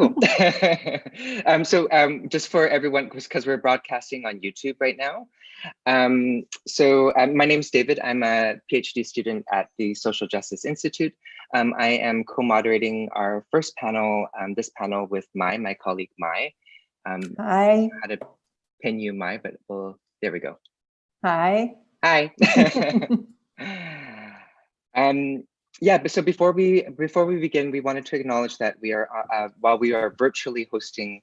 Cool. Just for everyone, because we're broadcasting on YouTube right now. My name is David. I'm a PhD student at the Social Justice Institute. I am co-moderating our first panel, this panel with my colleague Mai. Hi. How to pin you, Mai, but there we go. Hi. Hi. Yeah, but so before we begin, we wanted to acknowledge that we are while we are virtually hosting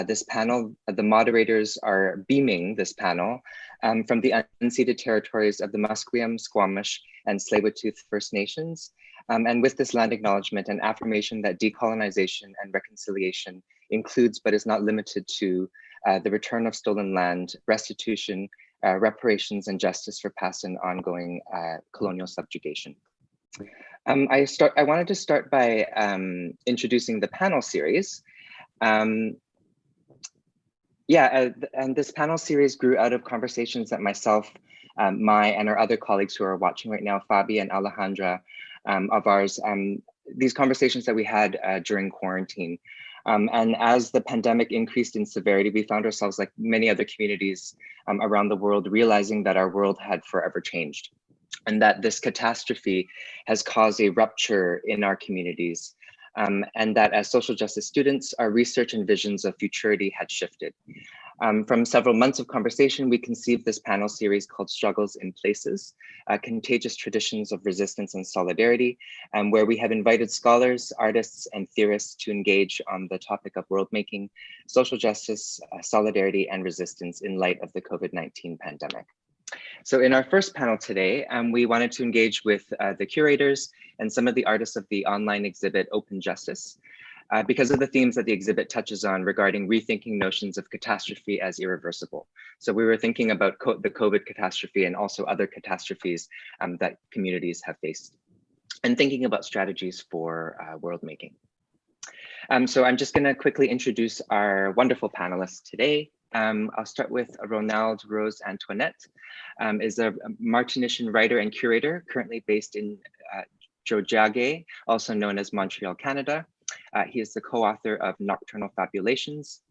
this panel, the moderators are beaming this panel from the unceded territories of the Musqueam, Squamish, and Tsleil-Waututh First Nations. And with this land acknowledgement and affirmation that decolonization and reconciliation includes but is not limited to the return of stolen land, restitution, reparations, and justice for past and ongoing colonial subjugation. I wanted to start by introducing the panel series. And this panel series grew out of conversations that myself, Mai, and our other colleagues who are watching right now, Fabi and Alejandra, of ours, these conversations that we had during quarantine. And as the pandemic increased in severity, we found ourselves, like many other communities around the world, realizing that our world had forever changed, and that this catastrophe has caused a rupture in our communities, and that as social justice students, our research and visions of futurity had shifted. From several months of conversation, we conceived this panel series called Struggles in Places, Contagious Traditions of Resistance and Solidarity, where we have invited scholars, artists, and theorists to engage on the topic of world making, social justice, solidarity, and resistance in light of the COVID-19 pandemic. So in our first panel today, we wanted to engage with the curators and some of the artists of the online exhibit Open Justice, because of the themes that the exhibit touches on regarding rethinking notions of catastrophe as irreversible. So we were thinking about the COVID catastrophe and also other catastrophes that communities have faced, and thinking about strategies for world making. So I'm just gonna quickly introduce our wonderful panelists today. I'll start with Ronald Rose-Antoinette, is a Martinician writer and curator currently based in Tiohtià:ke, also known as Montreal, Canada. He is the co-author of Nocturnal Fabulations,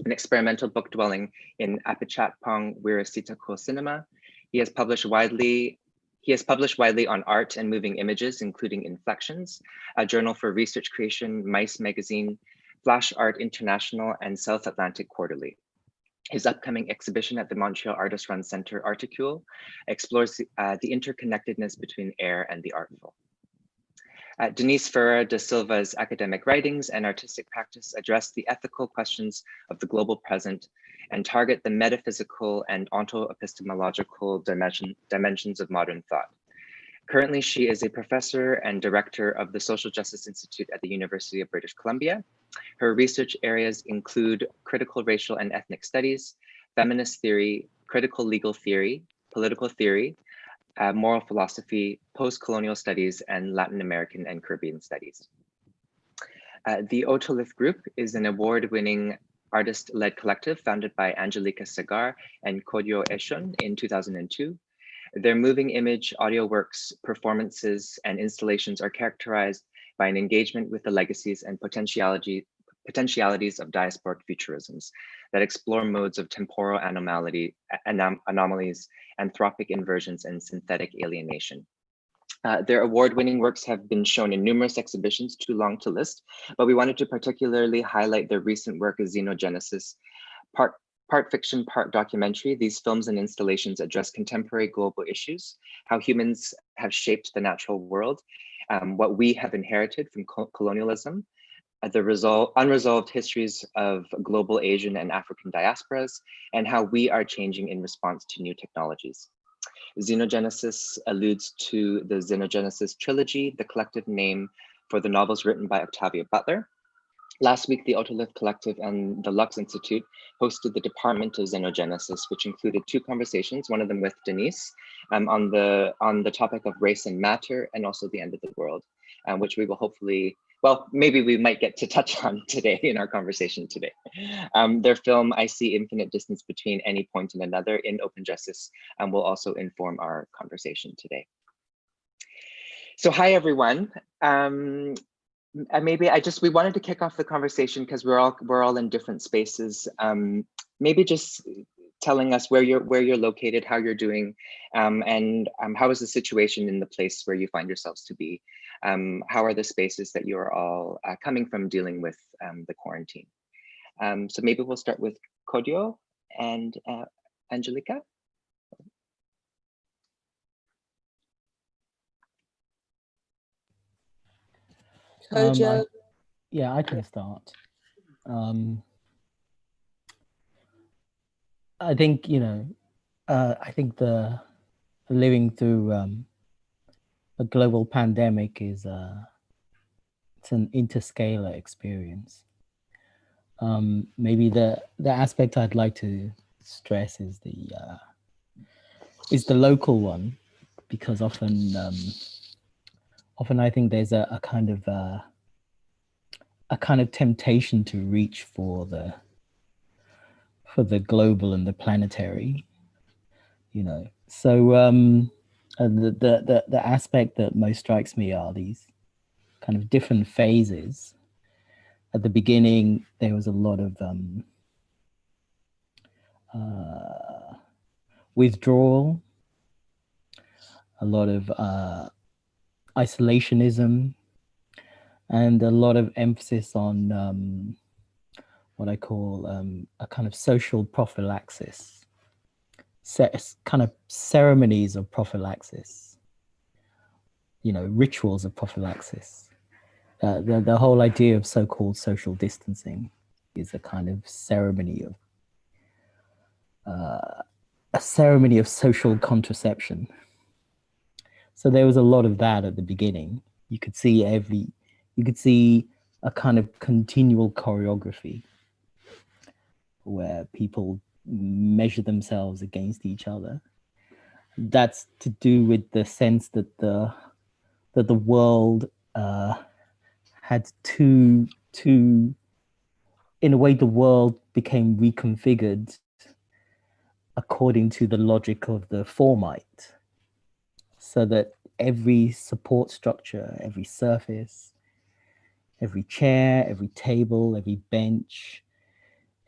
an experimental book dwelling in Apichatpong Wirasitako Cinema. He has published widely on art and moving images, including Inflections, a journal for research creation, Mice Magazine, Flash Art International, and South Atlantic Quarterly. His upcoming exhibition at the Montreal Artist Run Center, Articule, explores the interconnectedness between air and the artful. Denise Ferreira Da Silva's academic writings and artistic practice address the ethical questions of the global present and target the metaphysical and onto-epistemological dimensions of modern thought. Currently, she is a professor and director of the Social Justice Institute at the University of British Columbia. Her research areas include critical racial and ethnic studies, feminist theory, critical legal theory, political theory, moral philosophy, post-colonial studies, and Latin American and Caribbean studies. The Otolith Group is an award-winning artist-led collective founded by Anjalika Sagar and Kodwo Eshun in 2002. Their moving image, audio works, performances, and installations are characterized by an engagement with the legacies and potentialities of diasporic futurisms that explore modes of temporal anomalies, anthropic inversions, and synthetic alienation. Their award-winning works have been shown in numerous exhibitions, too long to list, but we wanted to particularly highlight their recent work as Xenogenesis, part fiction, part documentary. These films and installations address contemporary global issues, how humans have shaped the natural world, what we have inherited from colonialism, the unresolved histories of global Asian and African diasporas, and how we are changing in response to new technologies. Xenogenesis alludes to the Xenogenesis trilogy, the collective name for the novels written by Octavia Butler. Last week, the Otolith Collective and the Lux Institute hosted the Department of Xenogenesis, which included two conversations, one of them with Denise, on the topic of race and matter, and also the end of the world, which we will hopefully, well, maybe we might get to touch on today in our conversation today. Their film, I See Infinite Distance Between Any Point and Another in Open Justice, will also inform our conversation today. So hi, everyone. And maybe we wanted to kick off the conversation because we're all in different spaces. Maybe just telling us where you're located, how you're doing, and how is the situation in the place where you find yourselves to be. How are the spaces that you're all coming from dealing with the quarantine? So maybe we'll start with Kodwo and Anjalika. Yeah, I can start. I think, I think the living through a global pandemic is it's an interscalar experience. Maybe the aspect I'd like to stress is the local one, because often I think there's a kind of temptation to reach for the global and the planetary, So the aspect that most strikes me are these kind of different phases. At the beginning, there was a lot of withdrawal, a lot of isolationism, and a lot of emphasis on what I call a kind of social prophylaxis, kind of ceremonies of prophylaxis, rituals of prophylaxis. The whole idea of so-called social distancing is a kind of ceremony of social contraception. So there was a lot of that at the beginning. You could see a kind of continual choreography where people measure themselves against each other. That's to do with the sense that the world had two in a way, the world became reconfigured according to the logic of the formite, so that every support structure, every surface, every chair, every table, every bench,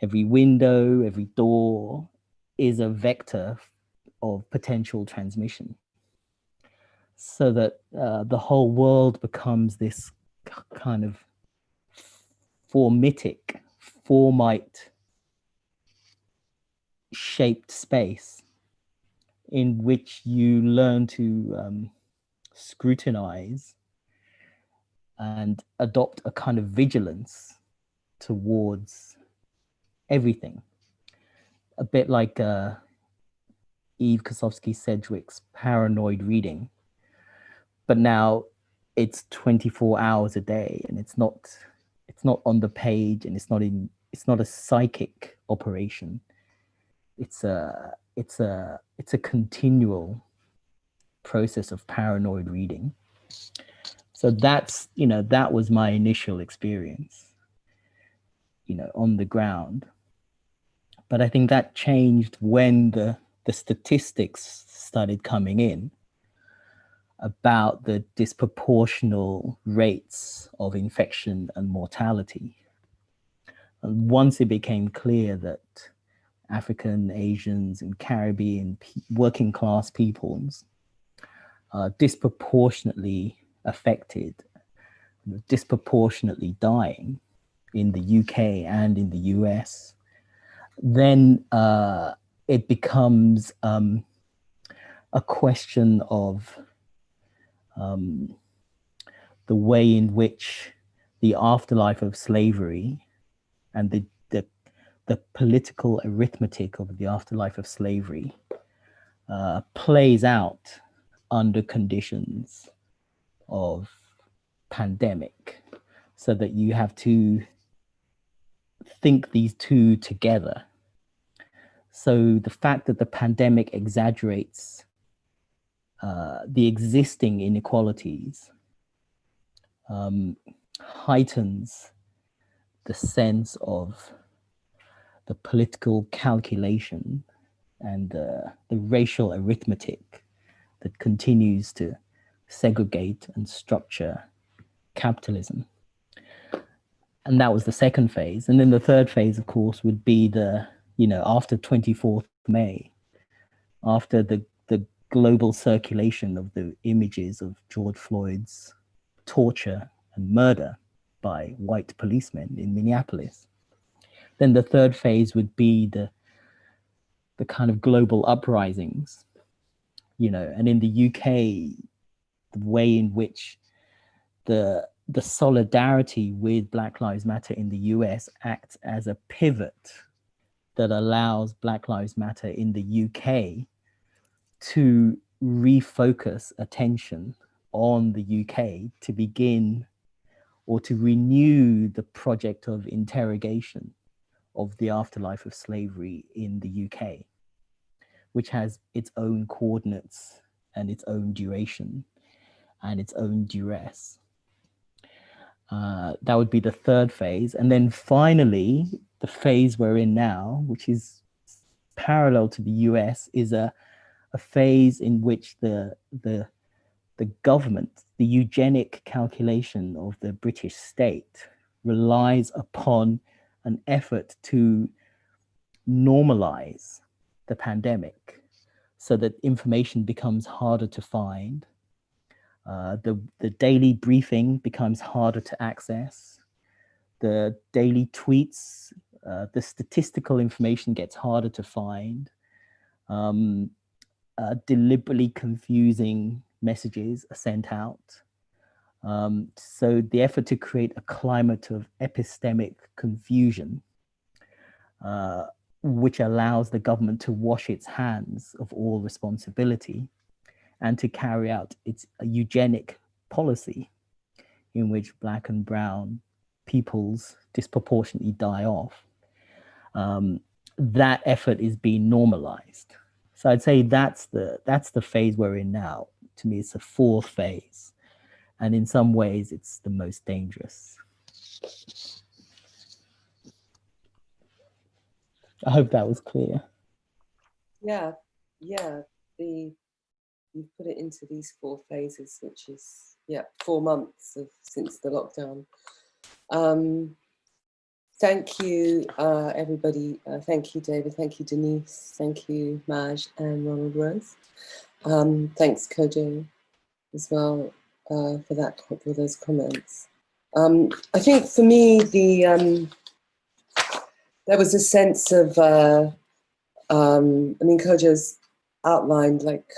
every window, every door is a vector of potential transmission, so that the whole world becomes this kind of formite shaped space in which you learn to scrutinize and adopt a kind of vigilance towards everything. A bit like Eve Kosofsky-Sedgwick's paranoid reading, but now it's 24 hours a day, and it's not on the page, and it's not a psychic operation. It's a continual process of paranoid reading. So that was my initial experience, on the ground. But I think that changed when the statistics started coming in about the disproportional rates of infection and mortality. And once it became clear that African, Asians, and Caribbean working class peoples are disproportionately affected, disproportionately dying in the UK and in the US, then it becomes a question of the way in which the afterlife of slavery and the political arithmetic of the afterlife of slavery plays out under conditions of pandemic, so that you have to think these two together. So the fact that the pandemic exaggerates the existing inequalities heightens the sense of the political calculation and the racial arithmetic that continues to segregate and structure capitalism. And that was the second phase. And then the third phase, of course, would be the, after 24th May, after the global circulation of the images of George Floyd's torture and murder by white policemen in Minneapolis. Then the third phase would be the kind of global uprisings, and in the UK, the way in which the solidarity with Black Lives Matter in the US acts as a pivot that allows Black Lives Matter in the UK to refocus attention on the UK to begin or to renew the project of interrogation of the afterlife of slavery in the UK, which has its own coordinates and its own duration and its own duress. That would be the third phase. And then finally, the phase we're in now, which is parallel to the US, is a phase in which the government, the eugenic calculation of the British state, relies upon an effort to normalize the pandemic so that information becomes harder to find. The daily briefing becomes harder to access. The daily tweets, the statistical information gets harder to find. Deliberately confusing messages are sent out. So the effort to create a climate of epistemic confusion, which allows the government to wash its hands of all responsibility and to carry out its eugenic policy in which Black and brown peoples disproportionately die off. That effort is being normalized. So I'd say that's the phase we're in now. To me, it's the fourth phase. And in some ways, it's the most dangerous. I hope that was clear. Yeah. You put it into these 4 phases, which is 4 months since the lockdown. Thank you, everybody. Thank you, David. Thank you, Denise. Thank you, Maj and Ronald Rose. Thanks, Kodwo, as well, for those comments. I think for me, there was a sense of, Kodwo's outlined like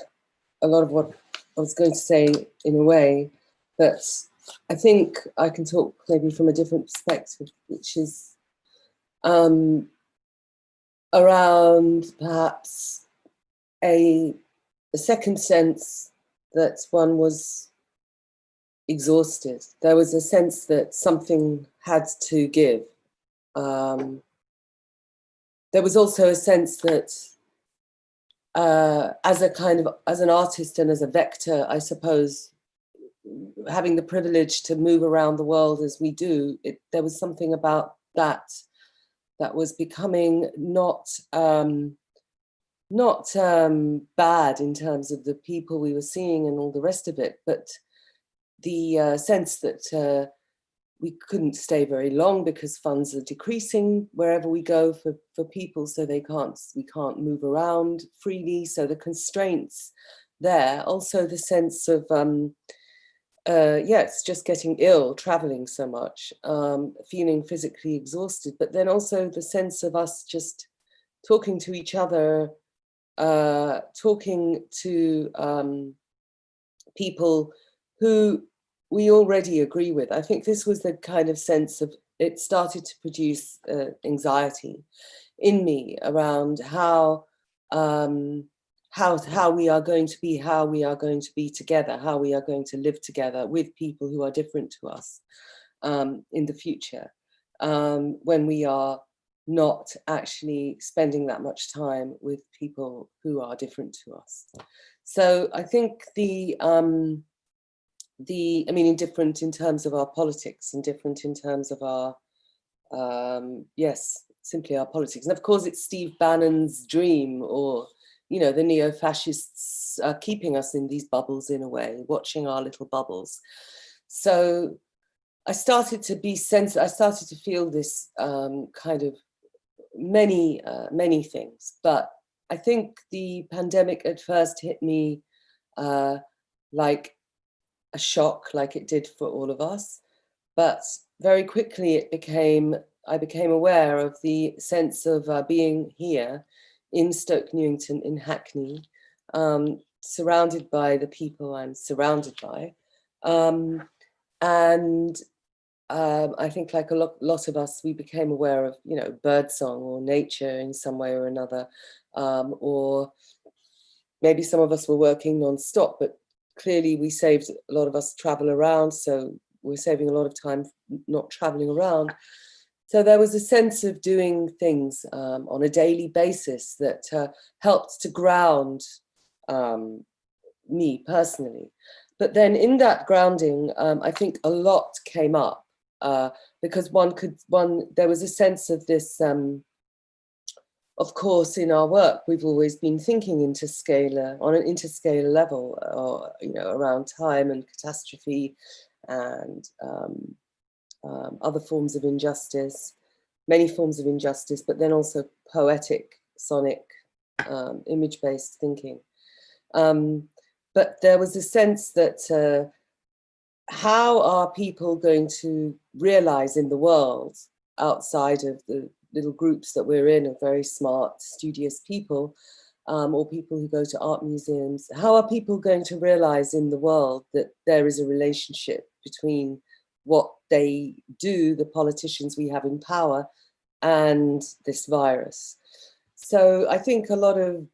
a lot of what I was going to say in a way, but I think I can talk maybe from a different perspective, which is around perhaps a second sense that one was exhausted. There was a sense that something had to give. There was also a sense that as an artist and as a vector, I suppose, having the privilege to move around the world as we do, there was something about that was becoming not bad in terms of the people we were seeing and all the rest of it, but the sense that we couldn't stay very long because funds are decreasing wherever we go for people, so we can't move around freely. So the constraints there, also the sense of it's just getting ill, traveling so much, feeling physically exhausted, but then also the sense of us just talking to each other, talking to people who we already agree with. I think this was the kind of sense of, it started to produce anxiety in me around how we are going to be, together, how we are going to live together with people who are different to us in the future, when we are not actually spending that much time with people who are different to us. So I think different in terms of our politics and different in terms of our, simply our politics. And of course it's Steve Bannon's dream, or, the neo-fascists are keeping us in these bubbles in a way, watching our little bubbles. So I started to be I started to feel this kind of many things, but I think the pandemic at first hit me like a shock, like it did for all of us. But very quickly I became aware of the sense of being here in Stoke Newington, in Hackney, surrounded by the people I'm surrounded by. And I think, like a lot of us, we became aware of, you know, birdsong or nature in some way or another, or maybe some of us were working non-stop, but clearly we saved, a lot of us travel around, so we're saving a lot of time not traveling around. So there was a sense of doing things on a daily basis that helped to ground me personally. But then in that grounding, I think a lot came up because there was a sense of this, of course, in our work, we've always been thinking interscalar, on an interscalar level, or, you know, around time and catastrophe and other forms of injustice, many forms of injustice, but then also poetic, sonic, image-based thinking. But there was a sense that how are people going to realize in the world, outside of the little groups that we're in of very smart, studious people, or people who go to art museums, how are people going to realize in the world that there is a relationship between what they do, the politicians we have in power, and this virus? So I think a lot of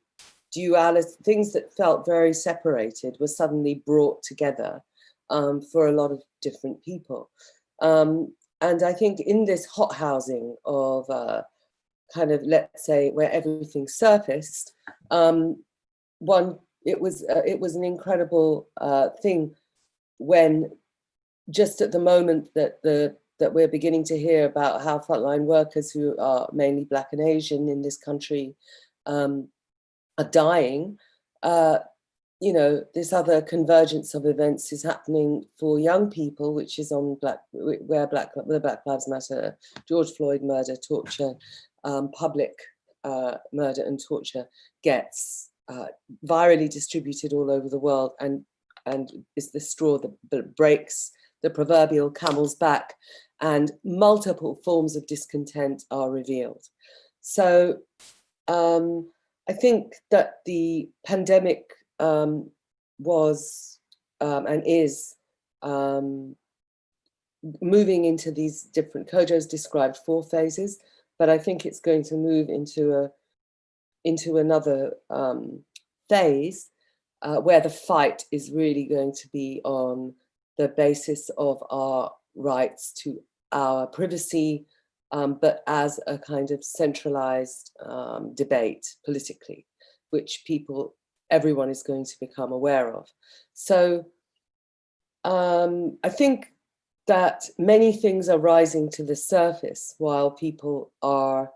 duality, things that felt very separated, were suddenly brought together for a lot of different people. And I think in this hothousing of kind of, let's say, where everything surfaced, it was an incredible thing when, just at the moment that we're beginning to hear about how frontline workers who are mainly Black and Asian in this country are dying, you know, this other convergence of events is happening for young people, which is on where Black Lives Matter, George Floyd murder, torture, public murder and torture gets virally distributed all over the world, and is the straw that breaks the proverbial camel's back, and multiple forms of discontent are revealed. So I think that the pandemic was and is moving into these different, Kodwo's described 4 phases, but I think it's going to move into another phase where the fight is really going to be on the basis of our rights to our privacy, but as a kind of centralized debate politically, which everyone is going to become aware of. So I think that many things are rising to the surface while people are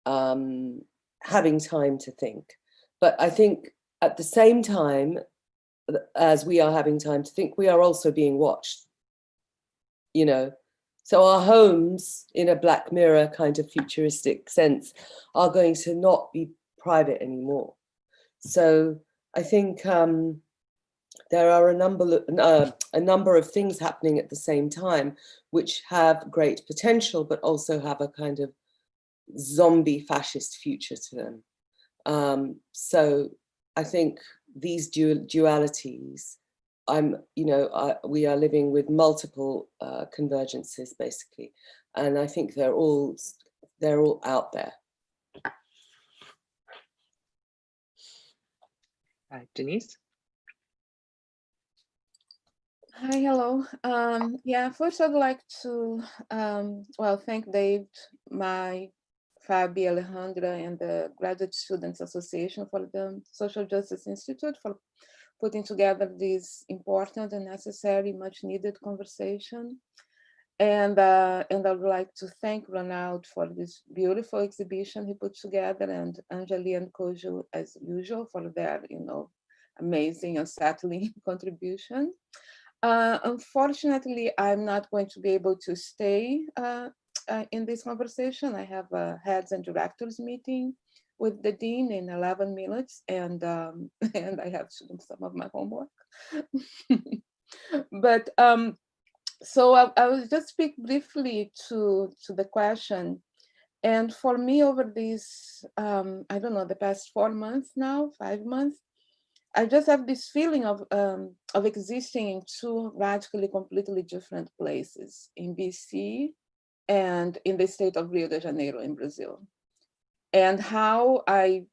having time to think. But I think at the same time, as we are having time to think, we are also being watched, you know. So our homes, in a Black Mirror kind of futuristic sense, are going to not be private anymore. So I think there are a number of things happening at the same time, which have great potential, but also have a kind of zombie fascist future to them. So I think these dualities, we are living with multiple convergences basically, and I think they're all out there. Denise? Hi, hello. First I'd like to thank Dave, Fabi, Alejandra, and the Graduate Students Association for the Social Justice Institute for putting together this important and necessary, much needed conversation. And I would like to thank Ronald for this beautiful exhibition he put together, and Anjalika and Kodwo, as usual, for their amazing, unsettling contribution. Unfortunately, I'm not going to be able to stay in this conversation. I have a heads and directors meeting with the dean in 11 minutes, and and I have to do some of my homework. But so I will just speak briefly to the question. And for me, over these, I don't know, the past 4 months now, 5 months, I just have this feeling of existing in two radically, completely different places, in BC and in the state of Rio de Janeiro in Brazil. And how I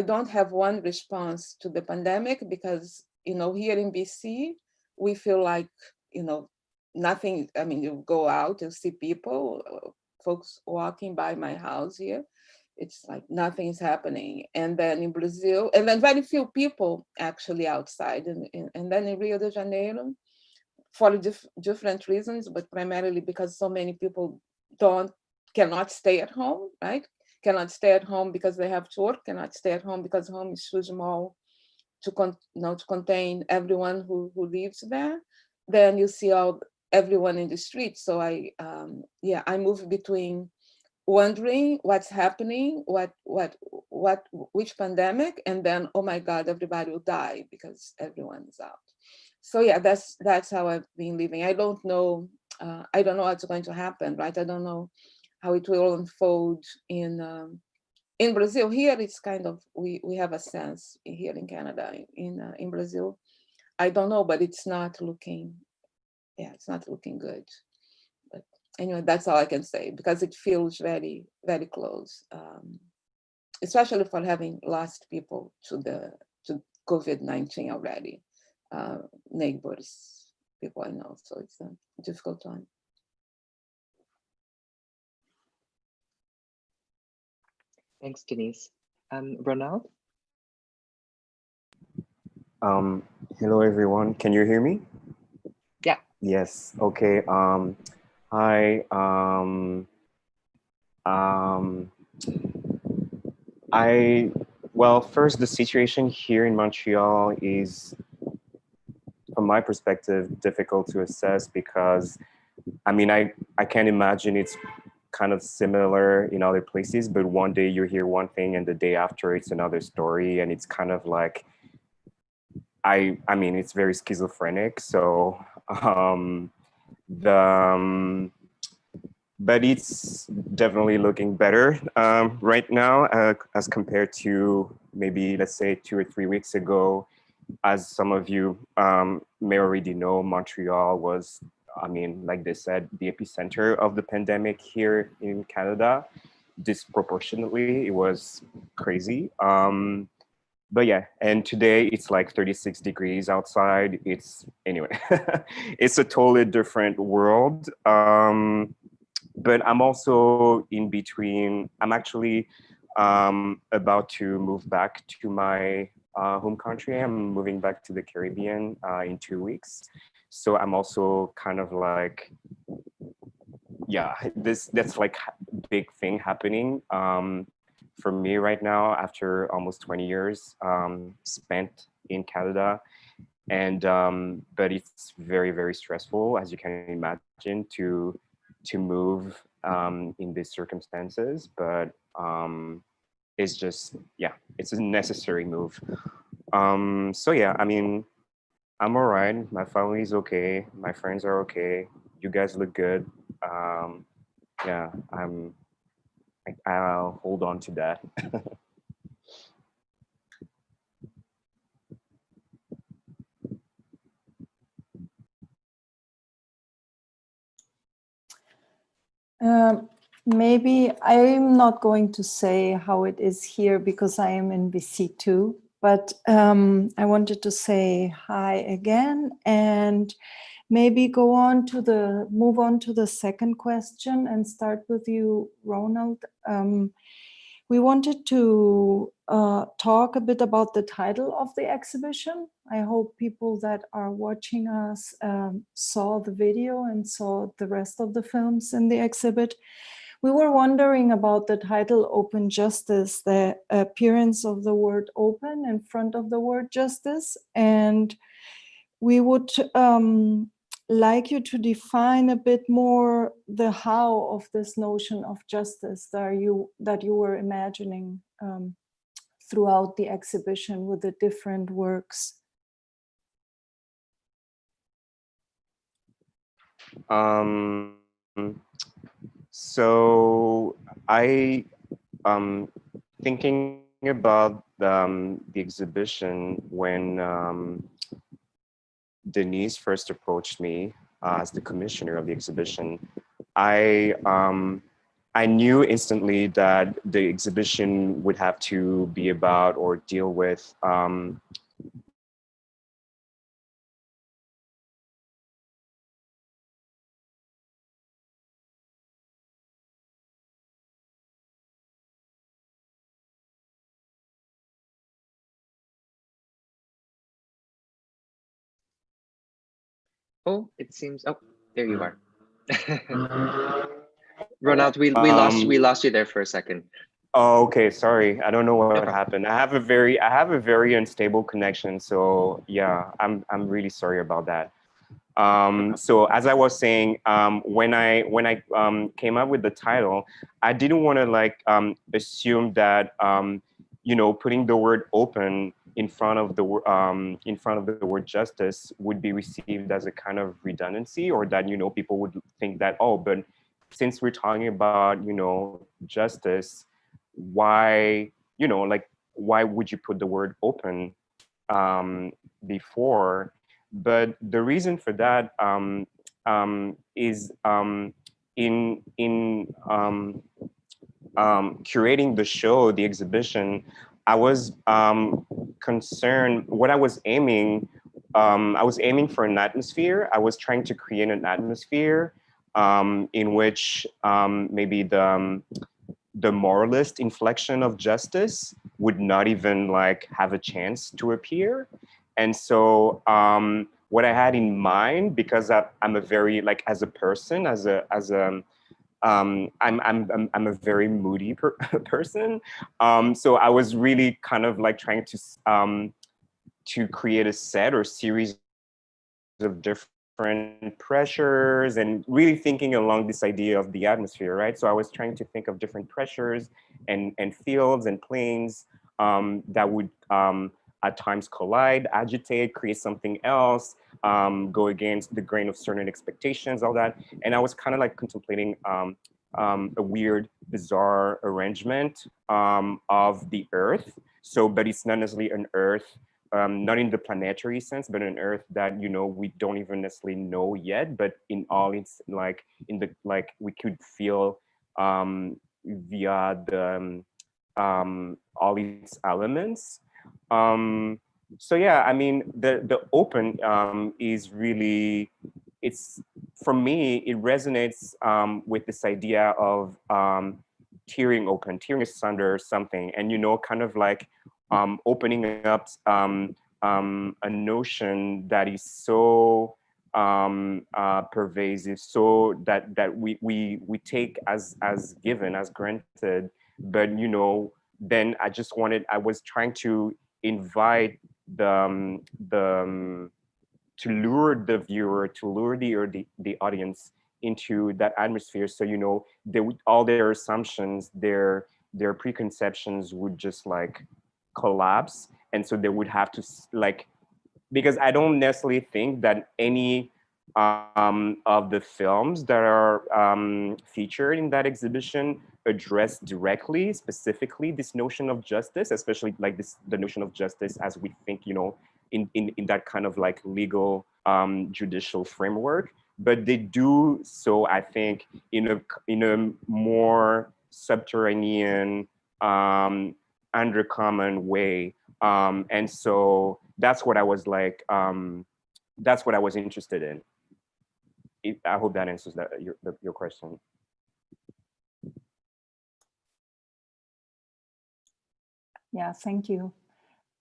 don't have one response to the pandemic, because, you know, here in BC, we feel like, you know, nothing, I mean, you go out, you see people, folks walking by my house here, it's like nothing's happening. And then in Brazil, and then very few people actually outside. And then in Rio de Janeiro, for different reasons, but primarily because so many people cannot stay at home, right? Cannot stay at home because they have to work, cannot stay at home because home is too small to contain everyone who lives there. Then you see everyone in the street. So I move between wondering what's happening, which pandemic, and then, oh my God, everybody will die because everyone is out. So yeah, that's how I've been living. I don't know what's going to happen, right? I don't know how it will unfold in Brazil. Here it's kind of, we have a sense here in Canada. In Brazil, I don't know, but it's not looking good. But anyway, that's all I can say, because it feels very, very close, especially for having lost people to COVID-19 already, neighbors, people I know. So it's a difficult time. Thanks, Denise. Ronald? Hello, everyone. Can you hear me? Yeah. Yes. Okay. Hi. Well, first, the situation here in Montreal is, from my perspective, difficult to assess because, I mean, I can't imagine it's kind of similar in other places, but one day you hear one thing and the day after it's another story, and it's kind of like, I mean, it's very schizophrenic. So but it's definitely looking better right now as compared to maybe, let's say, 2 or 3 weeks ago. As some of you may already know, Montreal was, I mean, like they said, the epicenter of the pandemic here in Canada. Disproportionately, it was crazy. But yeah, and today it's like 36 degrees outside. It's, anyway, it's a totally different world. But I'm also in between. I'm actually about to move back to my home country. I'm moving back to the Caribbean in 2 weeks. So I'm also kind of like, yeah, that's like a big thing happening for me right now after almost 20 years spent in Canada. And but it's very, very stressful, as you can imagine, to move in these circumstances. But it's just, yeah, it's a necessary move. So yeah, I mean, I'm all right. My family is okay. My friends are okay. You guys look good. Yeah, I'll hold on to that. Maybe I'm not going to say how it is here because I am in BC too, but I wanted to say hi again and maybe move on to the second question and start with you, Ronald. We wanted to talk a bit about the title of the exhibition. I hope people that are watching us saw the video and saw the rest of the films in the exhibit. We were wondering about the title Open Justice, the appearance of the word open in front of the word justice. And we would like you to define a bit more the how of this notion of justice that you were imagining throughout the exhibition with the different works. So I thinking about the exhibition when Denise first approached me as the commissioner of the exhibition. I knew instantly that the exhibition would have to be about or deal with Oh, it seems. Oh, there you are. Ronald, we lost you there for a second. Oh, okay. Sorry, I don't know what happened. I have a very unstable connection. So yeah, I'm really sorry about that. So as I was saying, when I came up with the title, I didn't want to like assume that you know, putting the word open in front of the word justice would be received as a kind of redundancy, or that, you know, people would think that, oh, but since we're talking about, you know, justice, why, you know, like, why would you put the word open before? But the reason for that is in curating the show, the exhibition, I was concerned. What I was aiming for an atmosphere. I was trying to create an atmosphere in which maybe the moralist inflection of justice would not even like have a chance to appear. And so what I had in mind, because I'm a very, like, as a person, I'm a very moody person. So I was really kind of like trying to create a set or series of different pressures, and really thinking along this idea of the atmosphere, right? So I was trying to think of different pressures and fields and planes that would at times collide, agitate, create something else, go against the grain of certain expectations, all that. And I was kind of like contemplating a weird, bizarre arrangement of the Earth. So, but it's not necessarily an Earth, not in the planetary sense, but an Earth that, you know, we don't even necessarily know yet, but in all its, like, in the, like, we could feel via the all its elements. So yeah, I mean, the open is really, it's, for me, it resonates with this idea of tearing open, tearing asunder something, and, you know, kind of like opening up a notion that is so pervasive, so that we take as given, as granted. But, you know, then I was trying to invite to lure the viewer, to lure the audience into that atmosphere. So, you know, all their assumptions, their preconceptions would just like collapse. And so they would have to, like, because I don't necessarily think that any of the films that are featured in that exhibition address directly, specifically, this notion of justice, especially like the notion of justice as we think, you know, in that kind of like legal judicial framework. But they do so, I think, in a more subterranean, undercommon way. And so that's what I was like, that's what I was interested in. I hope that answers your question. Yeah, thank you.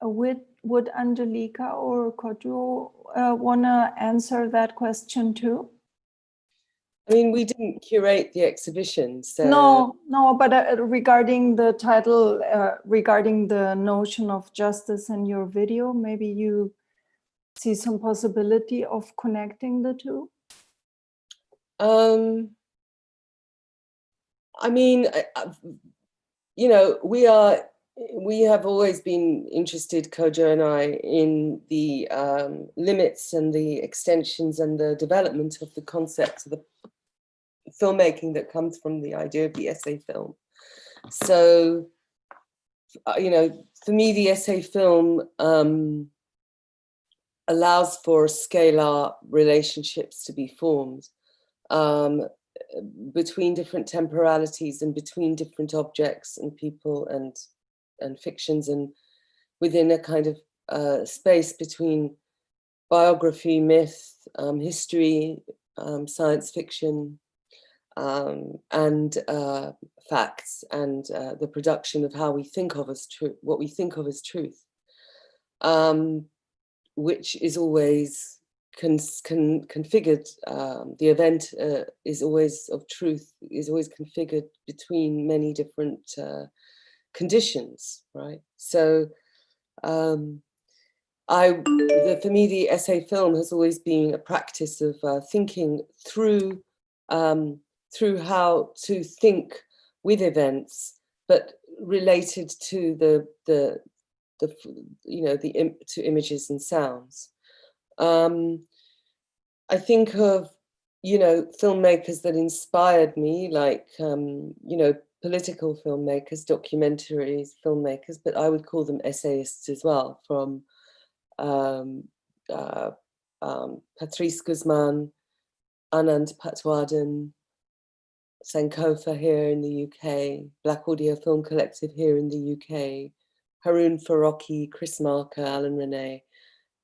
Would Anjalika or Kodwo want to answer that question too? I mean, we didn't curate the exhibition, so... No, but regarding the title, regarding the notion of justice in your video, maybe you see some possibility of connecting the two? I mean, you know, we have always been interested, Kodwo and I, in the limits and the extensions and the development of the concept of the filmmaking that comes from the idea of the essay film. So, you know, for me, the essay film allows for scalar relationships to be formed between different temporalities and between different objects and people and fictions, and within a kind of space between biography, myth, history, science fiction, and facts, and the production of how we think of as truth, what we think of as truth, which is always configured. The event is always of truth, is always configured between many different conditions, right? So for me, the essay film has always been a practice of thinking through how to think with events, but related to to images and sounds. I think of, you know, filmmakers that inspired me, like, you know, political filmmakers, documentaries filmmakers, but I would call them essayists as well, from Patrice Guzman, Anand Patwardhan, Sankofa here in the UK, Black Audio Film Collective here in the UK, Haroon Farocki, Chris Marker, Alan Rene,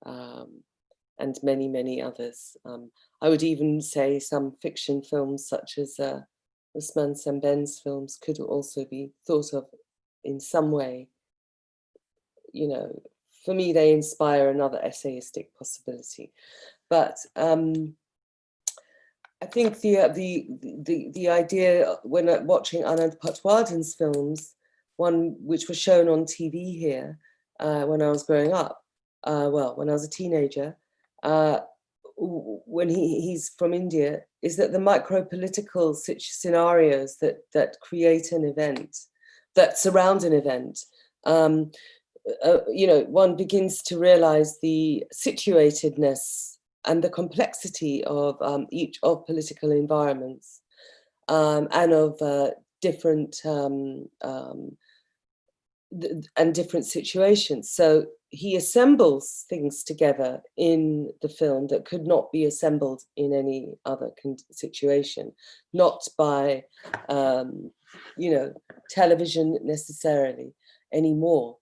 and many, many others. I would even say some fiction films such as Usman Semben's films could also be thought of in some way. You know, for me, they inspire another essayistic possibility. But I think the idea when watching Anand Patwardhan's films, one which was shown on TV here when I was growing up, when I was a teenager, when he's from India, is that the micro-political scenarios that create an event, that surround an event, you know, one begins to realize the situatedness and the complexity of each of political environments, and of different different situations. So he assembles things together in the film that could not be assembled in any other situation, not by you know, television necessarily anymore.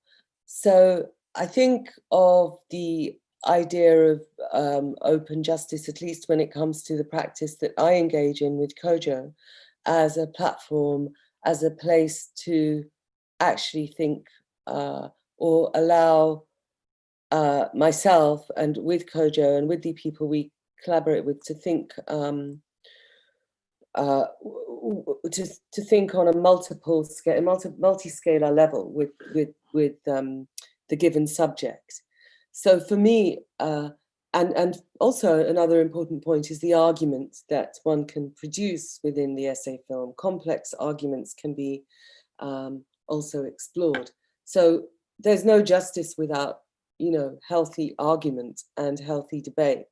So I think of the idea of open justice, at least when it comes to the practice that I engage in with Kodwo, as a platform, as a place to actually think or allow myself and with Kodwo and with the people we collaborate with to think to think on a multi-scalar level with the given subject. So for me, and also another important point is the argument that one can produce within the essay film. Complex arguments can be also explored. So there's no justice without, you know, healthy argument and healthy debate,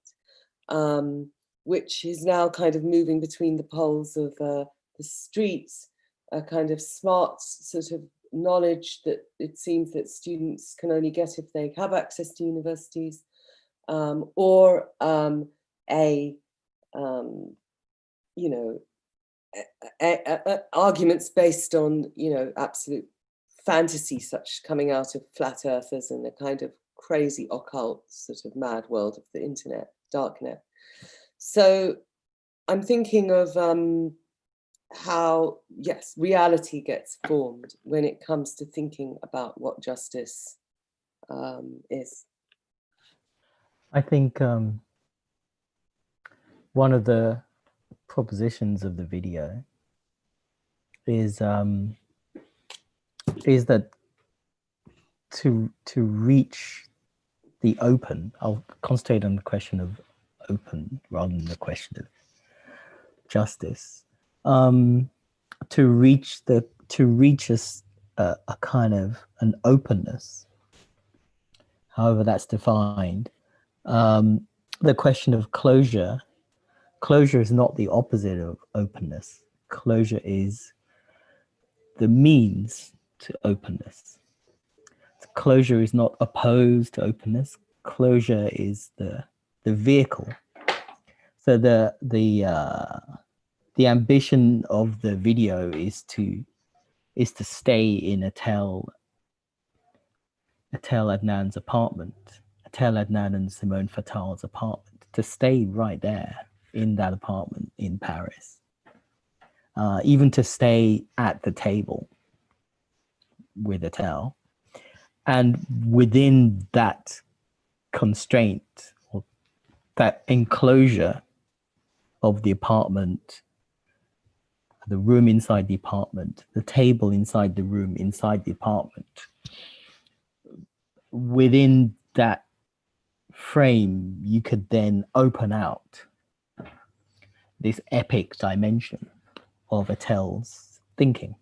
which is now kind of moving between the poles of the streets, a kind of smart sort of knowledge that it seems that students can only get if they have access to universities, or you know, arguments based on, you know, absolute fantasy, such coming out of flat earthers and a kind of crazy occult sort of mad world of the internet, darknet. So I'm thinking of how, yes, reality gets formed when it comes to thinking about what justice is. I think one of the propositions of the video is that to reach the open. I'll concentrate on the question of open rather than the question of justice. To reach a kind of an openness, however that's defined. The question of closure is not the opposite of openness. Closure is the means to openness. Closure is not opposed to openness. Closure is the vehicle. So the ambition of the video is to stay in Atel Adnan's apartment, Atel Adnan and Simone Fattal's apartment, to stay right there in that apartment in Paris, even to stay at the table with Atel. And within that constraint, or that enclosure of the apartment, the room inside the apartment, the table inside the room inside the apartment, within that frame, you could then open out this epic dimension of Atel's thinking,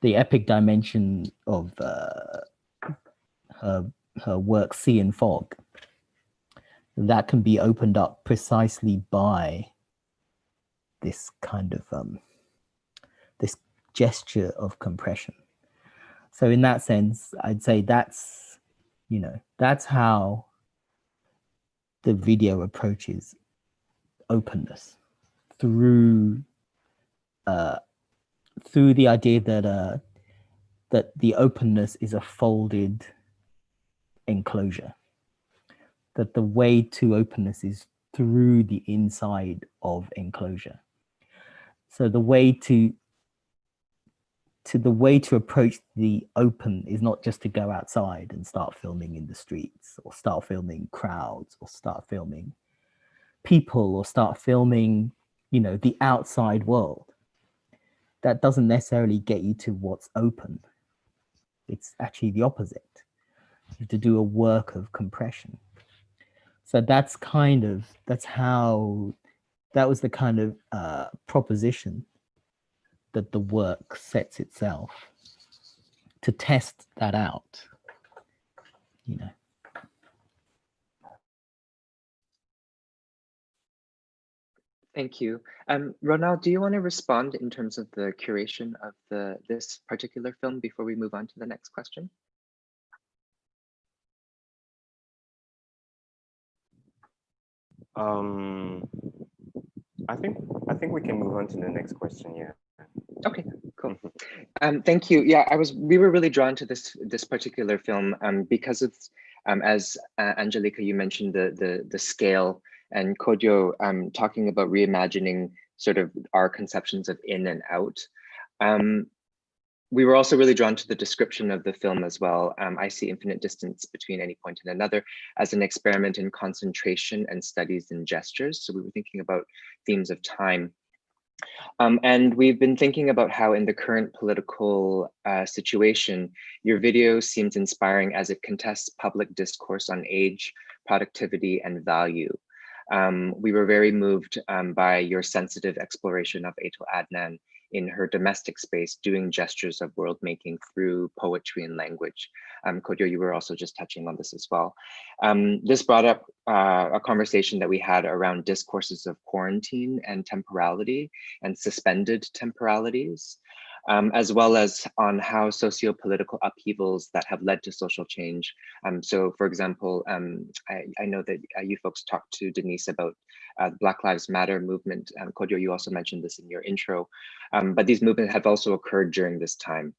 the epic dimension of her work, Sea and Fog, that can be opened up precisely by this kind of this gesture of compression. So in that sense, I'd say that's how the video approaches openness, through the idea that the openness is a folded enclosure, that the way to openness is through the inside of enclosure. So the way to approach the open is not just to go outside and start filming in the streets, or start filming crowds, or start filming people, or start filming, the outside world. That doesn't necessarily get you to what's open. It's actually the opposite. You have to do a work of compression. So that was the kind of proposition that the work sets itself to test that out, Thank you. Ronald, do you want to respond in terms of the curation of this particular film before we move on to the next question? I think we can move on to the next question. Yeah. Okay, cool. Thank you. Yeah, we were really drawn to this particular film because of, as Anjalika, you mentioned the scale, and Kodwo talking about reimagining sort of our conceptions of in and out. We were also really drawn to the description of the film as well. I see infinite distance between any point and another as an experiment in concentration and studies in gestures. So we were thinking about themes of time. And we've been thinking about how in the current political situation, your video seems inspiring as it contests public discourse on age, productivity, and value. We were very moved by your sensitive exploration of Atul Adnan in her domestic space, doing gestures of world making through poetry and language. Kodwo, you were also just touching on this as well. This brought up a conversation that we had around discourses of quarantine and temporality and suspended temporalities, as well as on how socio-political upheavals that have led to social change. So for example, I know that you folks talked to Denise about the Black Lives Matter movement. Kodwo, you also mentioned this in your intro, but these movements have also occurred during this time.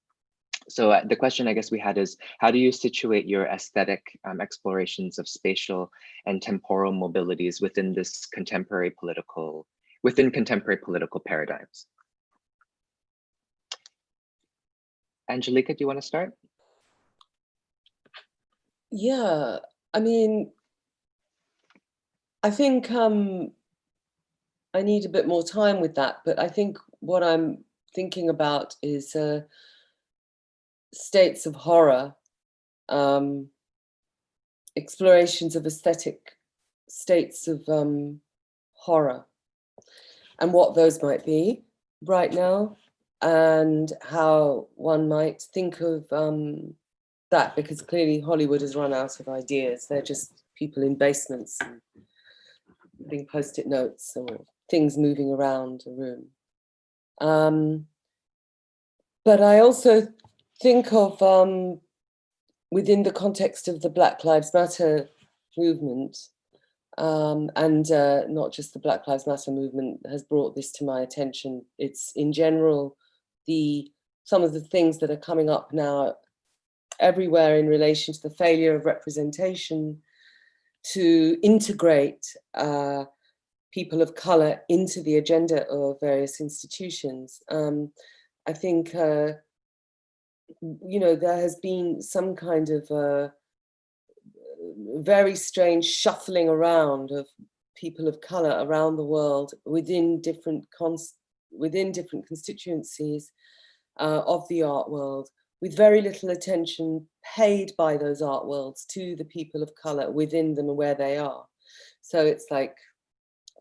So the question I guess we had is, how do you situate your aesthetic explorations of spatial and temporal mobilities within contemporary political paradigms? Anjalika, do you want to start? Yeah, I mean, I think I need a bit more time with that, but I think what I'm thinking about is states of horror explorations of aesthetic states of horror and what those might be right now, and how one might think of that, because clearly Hollywood has run out of ideas. They're just people in basements and putting post-it notes or things moving around a room. But I also think of, within the context of the Black Lives Matter movement, and not just the Black Lives Matter movement has brought this to my attention. It's in general, some of the things that are coming up now everywhere in relation to the failure of representation to integrate people of color into the agenda of various institutions. I think, there has been some kind of very strange shuffling around of people of color around the world within different constituencies of the art world, with very little attention paid by those art worlds to the people of color within them and where they are. So it's like,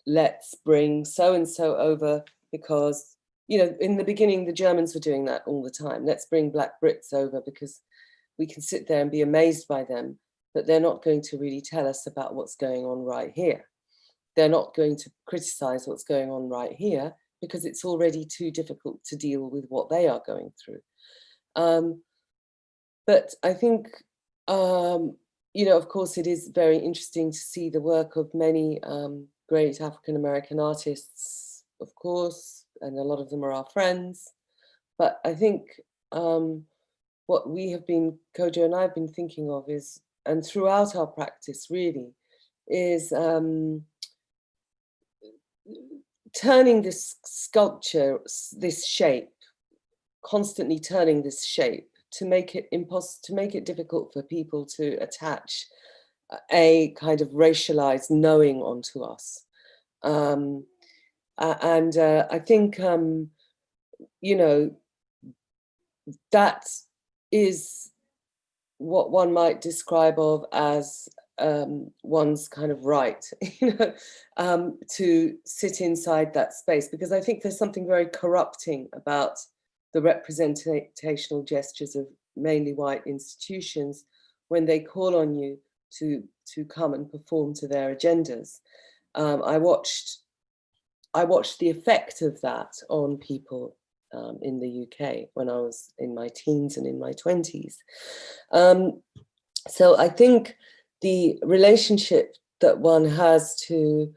let's bring so-and-so over because, in the beginning, the Germans were doing that all the time. Let's bring Black Brits over because we can sit there and be amazed by them, but they're not going to really tell us about what's going on right here. They're not going to criticize what's going on right here because it's already too difficult to deal with what they are going through. But I think, of course, it is very interesting to see the work of many great African-American artists, of course, and a lot of them are our friends. But I think what we have been, Kodwo and I have been thinking of is, and throughout our practice really, is turning this sculpture, this shape, constantly turning this shape to make it difficult for people to attach a kind of racialized knowing onto us. I think, that is what one might describe of as one's kind of right, to sit inside that space, because I think there's something very corrupting about the representational gestures of mainly white institutions when they call on you to come and perform to their agendas. I watched the effect of that on people in the UK when I was in my teens and in my 20s. So I think the relationship that one has to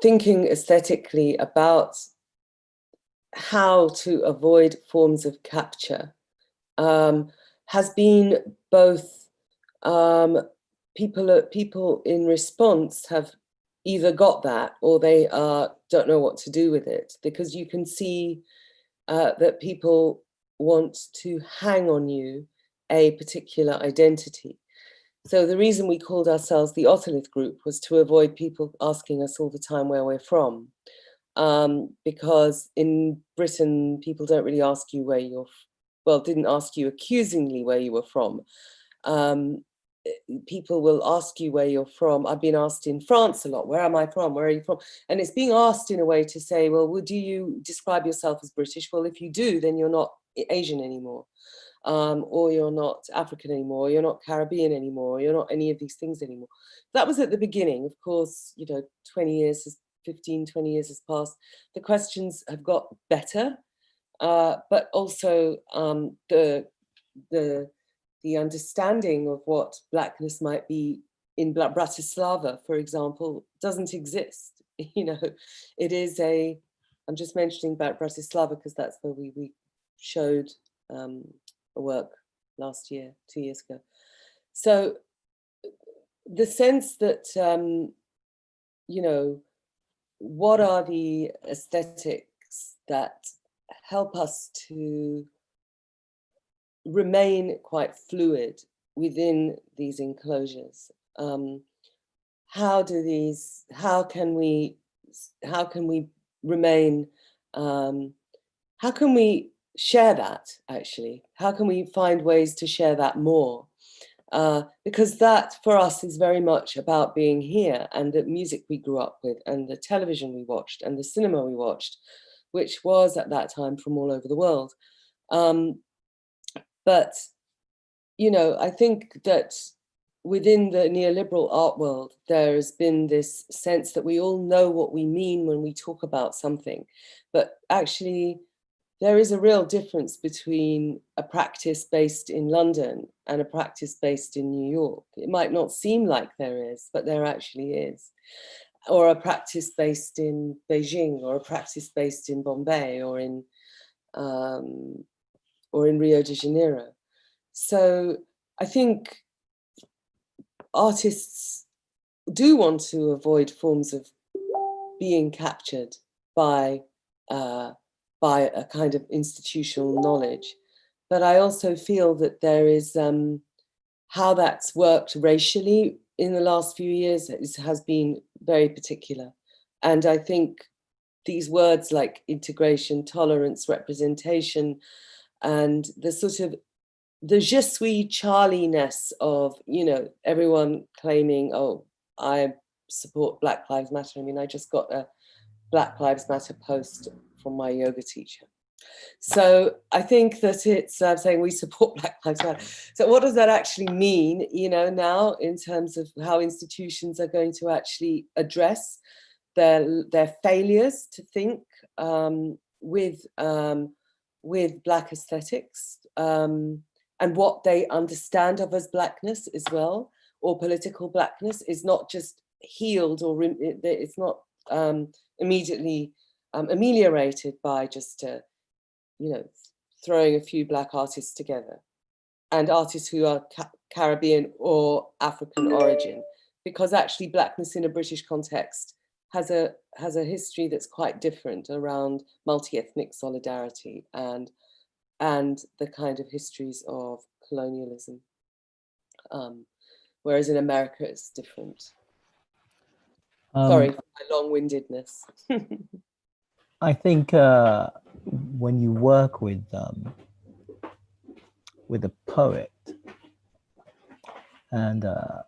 thinking aesthetically about how to avoid forms of capture has been both people in response have either got that or they don't know what to do with it, because you can see that people want to hang on you a particular identity. So the reason we called ourselves the Otolith Group was to avoid people asking us all the time where we're from. Because in Britain, people don't really ask you where didn't ask you accusingly where you were from. People will ask you where you're from. I've been asked in France a lot, where am I from? Where are you from? And it's being asked in a way to say, well, do you describe yourself as British? Well, if you do, then you're not Asian anymore. Or you're not African anymore, or you're not Caribbean anymore, or you're not any of these things anymore. That was at the beginning. Of course, 20 years has passed. The questions have got better, but also the understanding of what Blackness might be in Bratislava, for example, doesn't exist. It is I'm just mentioning about Bratislava because that's where we showed a work last year, 2 years ago. So the sense that, what are the aesthetics that help us to remain quite fluid within these enclosures? How can we remain, how can we share that, actually? How can we find ways to share that more? because that for us is very much about being here, and the music we grew up with, and the television we watched, and the cinema we watched, which was at that time from all over the world. But, you know, I think that within the neoliberal art world, there has been this sense that we all know what we mean when we talk about something, but actually there is a real difference between a practice based in London and a practice based in New York. It might not seem like there is, but there actually is. Or a practice based in Beijing, or a practice based in Bombay, or in Rio de Janeiro. So I think artists do want to avoid forms of being captured by a kind of institutional knowledge. But I also feel that there is how that's worked racially in the last few years has been very particular. And I think these words like integration, tolerance, representation, and the sort of the je suis Charlie-ness of, you know, everyone claiming, oh, I support Black Lives Matter. I mean, I just got a Black Lives Matter post from my yoga teacher. So I think that it's saying we support Black Lives Matter. So what does that actually mean, you know, now in terms of how institutions are going to actually address their failures to think with Black aesthetics, and what they understand of as Blackness as well, or political Blackness is not just healed, or it's not immediately ameliorated by just, you know, throwing a few Black artists together, and artists who are Caribbean or African origin, because actually Blackness in a British context has a history that's quite different around multi-ethnic solidarity and the kind of histories of colonialism, whereas in America it's different. Sorry for my long-windedness. I think when you work with a poet, and a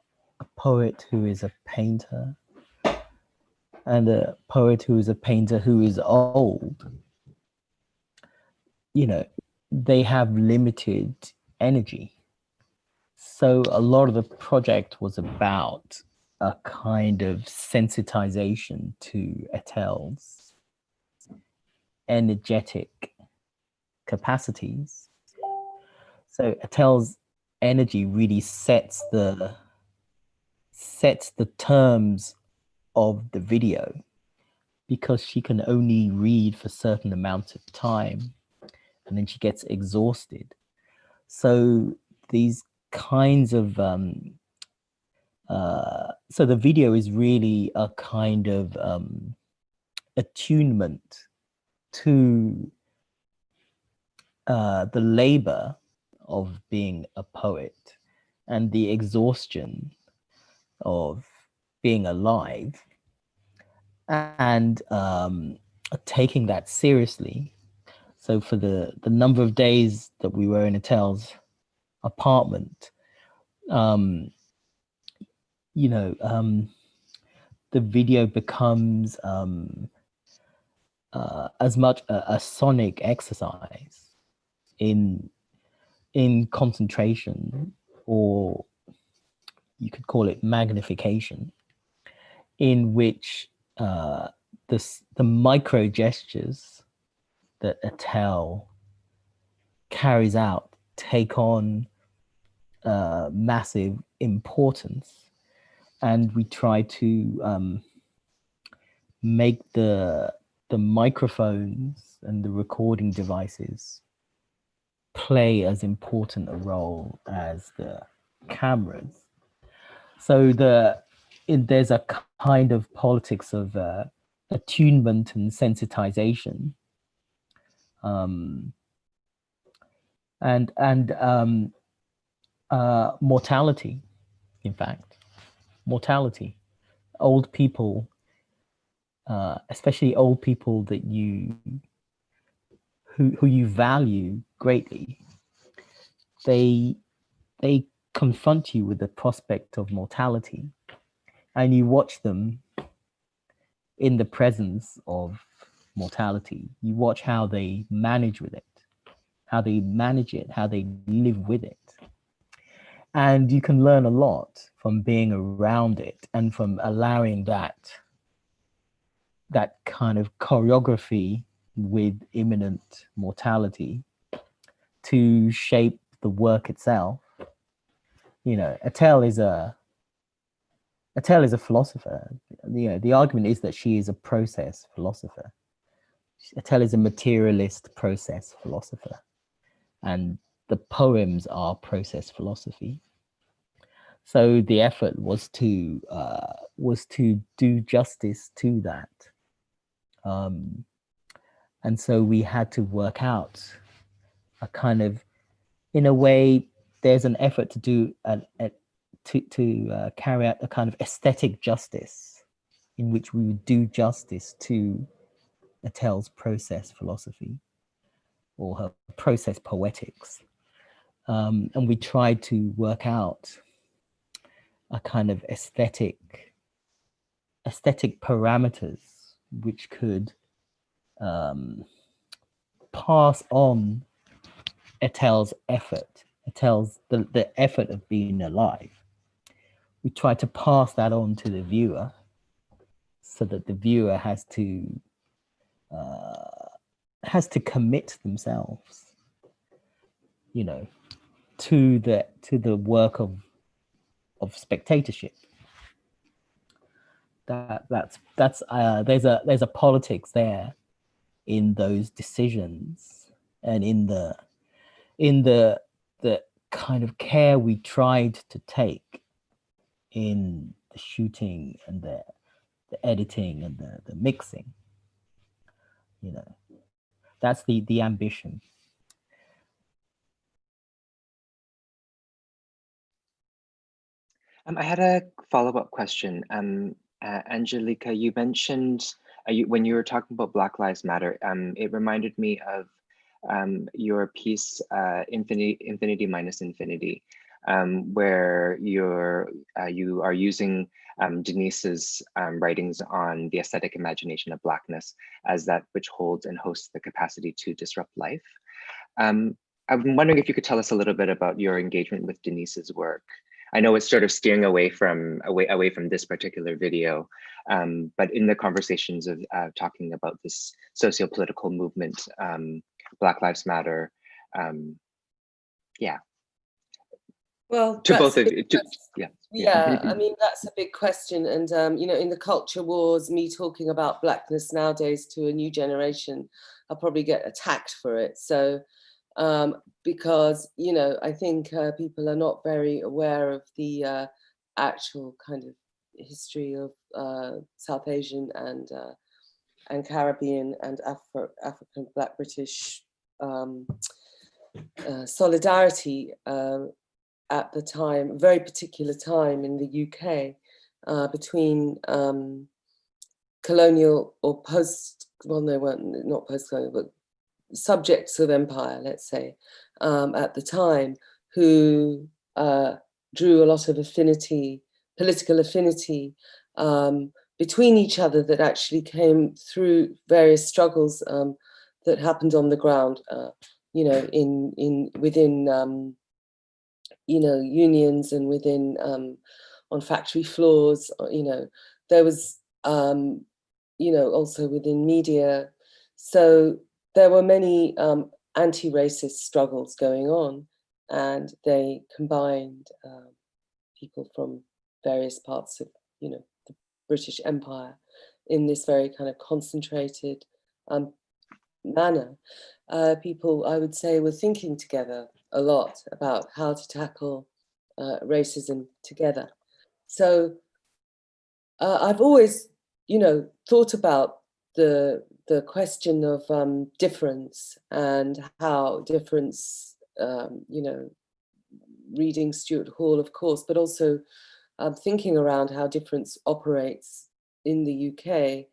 poet who is a painter, and a poet who is a painter who is old, you know, they have limited energy. So a lot of the project was about a kind of sensitization to Etel's energetic capacities. So Etel's energy really sets the terms of the video, because she can only read for certain amounts of time and then she gets exhausted. So these kinds of so the video is really a kind of attunement to the labor of being a poet and the exhaustion of being alive, and taking that seriously. So for the number of days that we were in Etel's apartment, you know, the video becomes as much a sonic exercise in concentration, or you could call it magnification, in which the micro gestures that Etel carries out take on massive importance, and we try to make the microphones and the recording devices play as important a role as the cameras. So there's a kind of politics of attunement and sensitization, and mortality. In fact, mortality. Old people, especially old people that who you value greatly, they confront you with the prospect of mortality, and you watch them in the presence of mortality. You watch how they manage with it, how they manage it, how they live with it. And you can learn a lot from being around it and from allowing that kind of choreography with imminent mortality to shape the work itself. You know, Attell is a philosopher. You know, the argument is that she is a process philosopher. Attell is a materialist process philosopher, and the poems are process philosophy. So the effort was to do justice to that, and so we had to work out a kind of, in a way, there's an effort to do to carry out a kind of aesthetic justice, in which we would do justice to Attell's process philosophy or her process poetics, and we tried to work out a kind of aesthetic parameters which could pass on Attell's effort, the effort of being alive. We try to pass that on to the viewer, so that the viewer has to commit themselves, you know, to the work of spectatorship. There's a politics there in those decisions, and in the kind of care we tried to take in the shooting and the editing and the mixing. You know, that's the ambition. I had a follow-up question. Anjalika, you mentioned when you were talking about Black Lives Matter, it reminded me of your piece, Infinity Minus Infinity, where you are using Denise's writings on the aesthetic imagination of Blackness as that which holds and hosts the capacity to disrupt life. I'm wondering if you could tell us a little bit about your engagement with Denise's work. I know it's sort of steering away from this particular video, but in the conversations of talking about this socio-political movement, Black Lives Matter, yeah. Well, to both of you, yeah. I mean, that's a big question, and you know, in the culture wars, me talking about Blackness nowadays to a new generation, I'll probably get attacked for it. So. Because, you know, I think people are not very aware of the actual kind of history of South Asian and Caribbean and African Black British solidarity at the time, a very particular time in the UK between colonial or post, well, they weren't, not post-colonial, but subjects of empire, let's say, at the time, who drew a lot of affinity, political affinity between each other, that actually came through various struggles that happened on the ground, you know, within you know, unions and within on factory floors. You know, there was you know, also within media. So there were many anti-racist struggles going on, and they combined people from various parts of, you know, the British Empire in this very kind of concentrated manner. People, I would say, were thinking together a lot about how to tackle racism together. So I've always, you know, thought about the question of difference, and how difference, you know, reading Stuart Hall, of course, but also thinking around how difference operates in the UK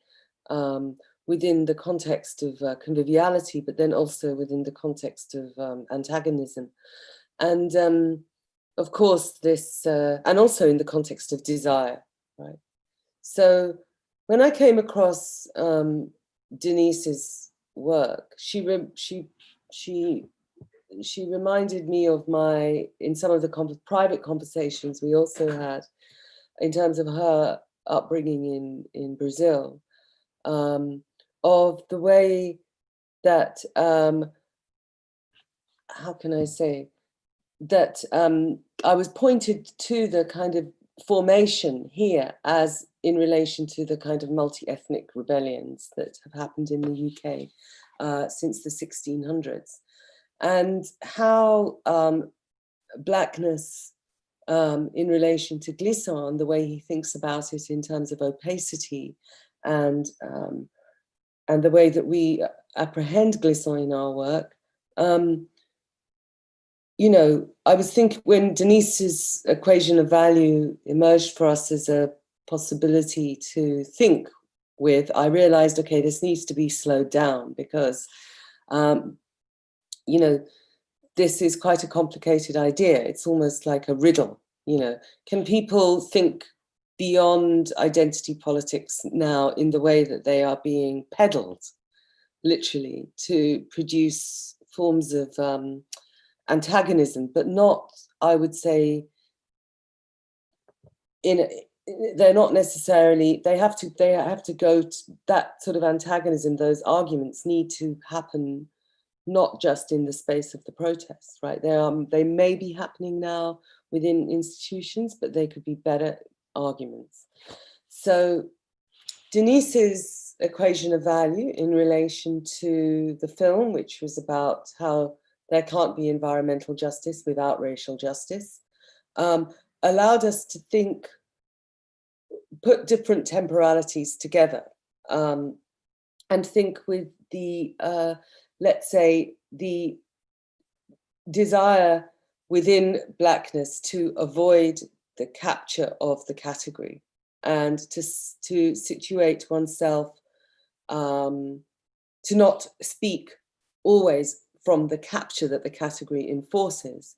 within the context of conviviality, but then also within the context of antagonism. And of course, this, and also in the context of desire, right? So when I came across Denise's work, she reminded me of in some of the private conversations we also had in terms of her upbringing in Brazil, of the way that, how can I say, that I was pointed to the kind of formation here as in relation to the kind of multi-ethnic rebellions that have happened in the UK since the 1600s, and how Blackness in relation to Glissant, the way he thinks about it in terms of opacity and the way that we apprehend Glissant in our work. You know, I was thinking when Denise's equation of value emerged for us as a possibility to think with, I realized, okay, this needs to be slowed down because, you know, this is quite a complicated idea. It's almost like a riddle, you know. Can people think beyond identity politics now in the way that they are being peddled, literally, to produce forms of antagonism, but not, I would say, they're not necessarily, they have to go to that sort of antagonism. Those arguments need to happen not just in the space of the protests, right? They may be happening now within institutions, but they could be better arguments. So Denise's equation of value in relation to the film, which was about how there can't be environmental justice without racial justice, allowed us to think, put different temporalities together, and think with the, let's say, the desire within Blackness to avoid the capture of the category and to situate oneself, to not speak always from the capture that the category enforces,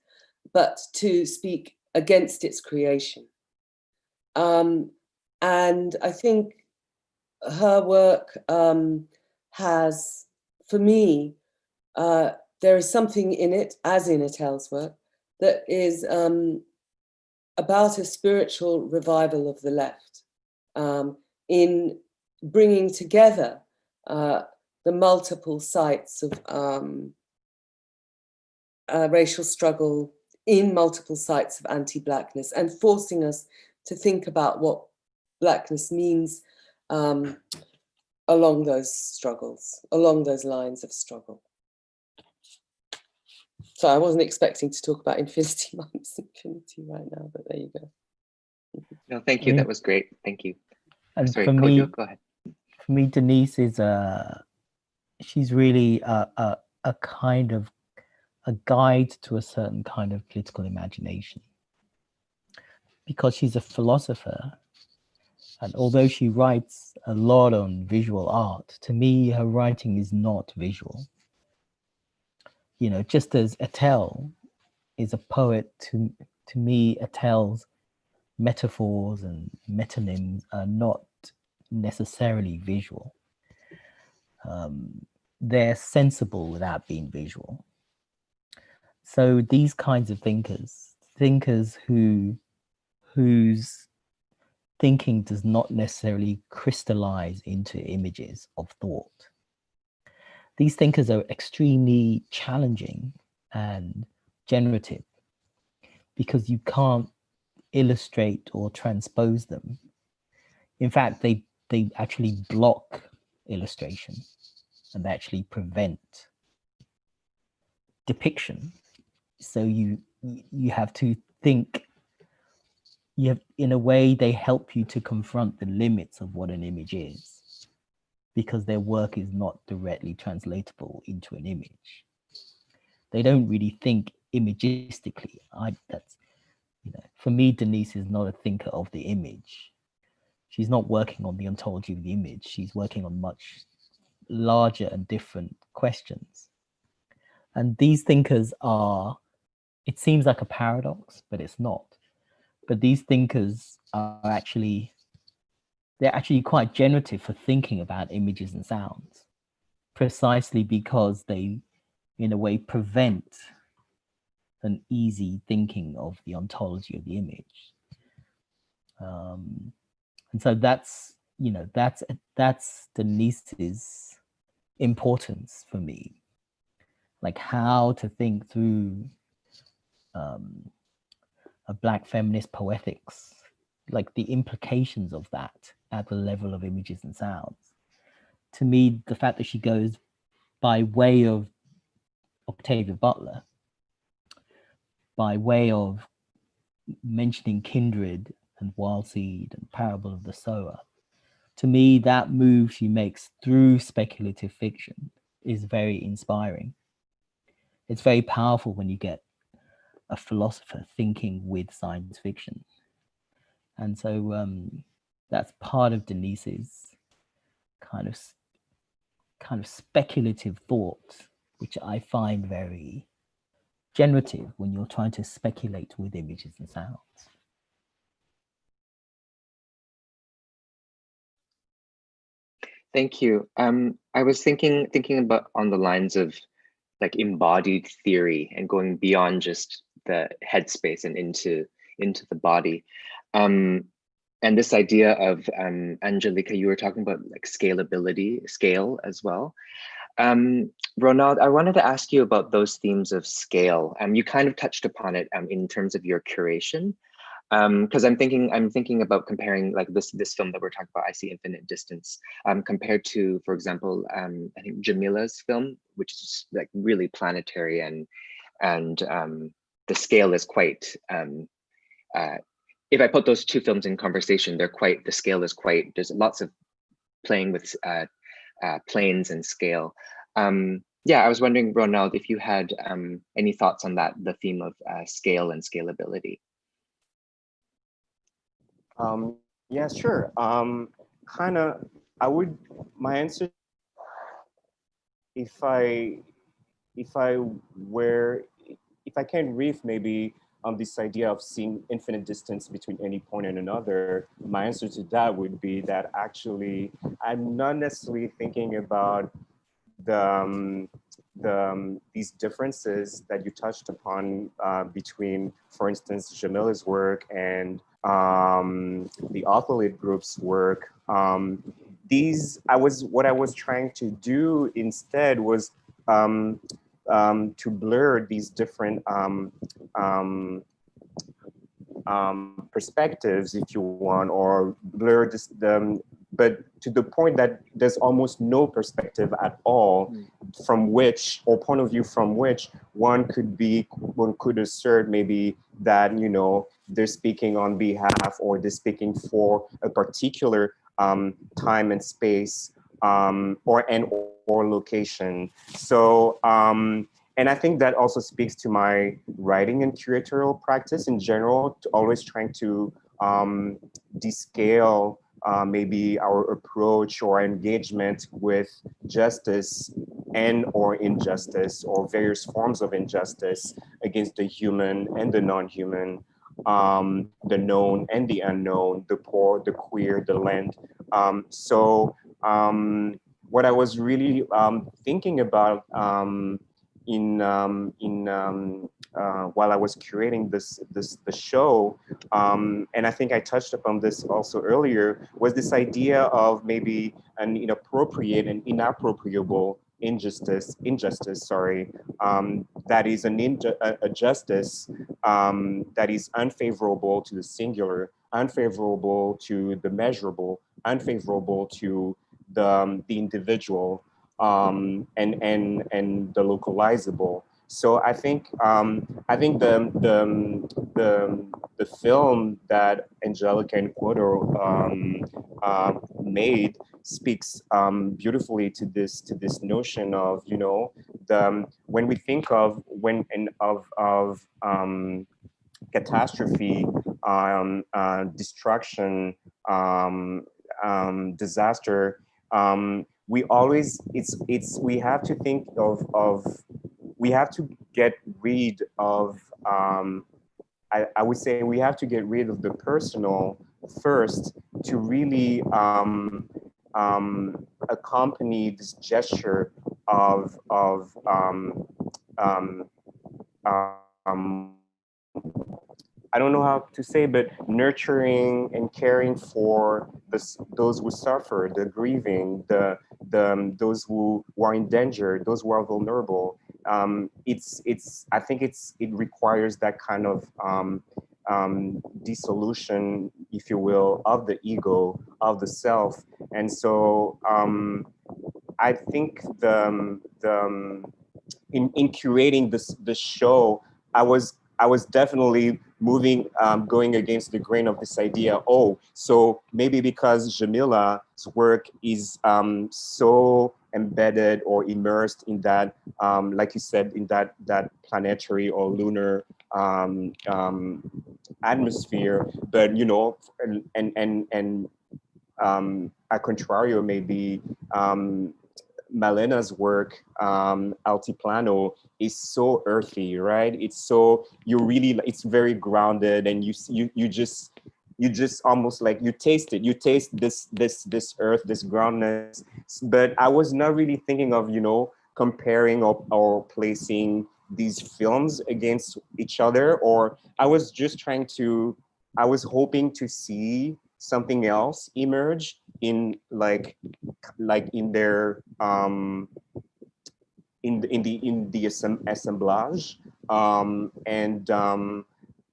but to speak against its creation. And I think her work has, for me, there is something in it, as in Attel's work, that is about a spiritual revival of the left, in bringing together the multiple sites of racial struggle in multiple sites of anti-Blackness and forcing us to think about what Blackness means along those struggles, along those lines of struggle. So I wasn't expecting to talk about infinity minus infinity right now, but there you go. No, thank you. That was great. Thank you. And sorry, for me, Kodwo, go ahead. For me, Denise is she's really a kind of a guide to a certain kind of political imagination, because she's a philosopher. And although she writes a lot on visual art, to me, her writing is not visual. You know, just as Attel is a poet, to me, Attel's metaphors and metonyms are not necessarily visual. They're sensible without being visual. So these kinds of thinkers whose thinking does not necessarily crystallize into images of thought. These thinkers are extremely challenging and generative because you can't illustrate or transpose them. In fact, they actually block illustration and they actually prevent depiction. So you have to think, in a way, they help you to confront the limits of what an image is, because their work is not directly translatable into an image. They don't really think imagistically. For me, Denise is not a thinker of the image. She's not working on the ontology of the image. She's working on much larger and different questions. And these thinkers are it seems like a paradox, but it's not. But these thinkers are actually, they're actually quite generative for thinking about images and sounds, precisely because they, in a way, prevent an easy thinking of the ontology of the image. And so that's, you know, that's Denise's importance for me, like how to think through a Black feminist poetics, like the implications of that at the level of images and sounds. To me, the fact that she goes by way of Octavia Butler, by way of mentioning Kindred and Wild Seed and Parable of the Sower, to me, that move she makes through speculative fiction is very inspiring. It's very powerful when you get a philosopher thinking with science fiction. And so that's part of Denise's kind of speculative thought, which I find very generative when you're trying to speculate with images and sounds. Thank you. I was thinking about on the lines of like embodied theory and going beyond just the headspace and into the body. And this idea of Anjalika, you were talking about like scale as well. Ronald, I wanted to ask you about those themes of scale. You kind of touched upon it in terms of your curation. Because I'm thinking about comparing like this film that we're talking about, I See Infinite Distance, compared to, for example, I think Jamila's film, which is like really planetary and the scale is quite. If I put those two films in conversation, the scale is quite. There's lots of playing with planes and scale. Yeah, I was wondering, Ronald, if you had any thoughts on that, the theme of scale and scalability. Yeah, sure. My answer, if I can riff maybe this idea of seeing infinite distance between any point and another, my answer to that would be that actually I'm not necessarily thinking about these differences that you touched upon between, for instance, Jamila's work and the Otolith Group's work. What I was trying to do instead was to blur these different perspectives, if you want, or blur but to the point that there's almost no perspective at all from which, or point of view from which one could assert maybe that, you know, they're speaking on behalf or they're speaking for a particular time and space or location. So, and I think that also speaks to my writing and curatorial practice in general, to always trying to descale maybe our approach or engagement with justice and or injustice or various forms of injustice against the human and the non-human, the known and the unknown, the poor, the queer, the land. What I was really thinking about while I was curating the show, and I think I touched upon this also earlier, was this idea of maybe an inappropriate and inappropriable injustice, that is a justice that is unfavorable to the singular, unfavorable to the measurable, unfavorable to the individual, and the localizable. So I think the film that Anjalika and Kodwo made speaks beautifully to this notion of, you know, when we think of catastrophe, destruction, disaster, we always we have to think of we have to get rid of, I would say we have to get rid of the personal first to really accompany this gesture of I don't know how to say, but nurturing and caring for those who suffer, the grieving, those who are in danger, those who are vulnerable. I think it requires that kind of dissolution, if you will, of the ego, of the self. And so I think in curating this show, I was definitely moving, going against the grain of this idea. Oh, so maybe because Jamila's work is so embedded or immersed in that, like you said, in that planetary or lunar atmosphere, but you know, and a contrario, maybe Malena's work, Altiplano, is so earthy, right? It's so, it's very grounded, and you just almost like you taste it. You taste this earth, this groundness. But I was not really thinking of, you know, comparing or placing these films against each other, or I was hoping to see something else emerge in like in their in the assemblage,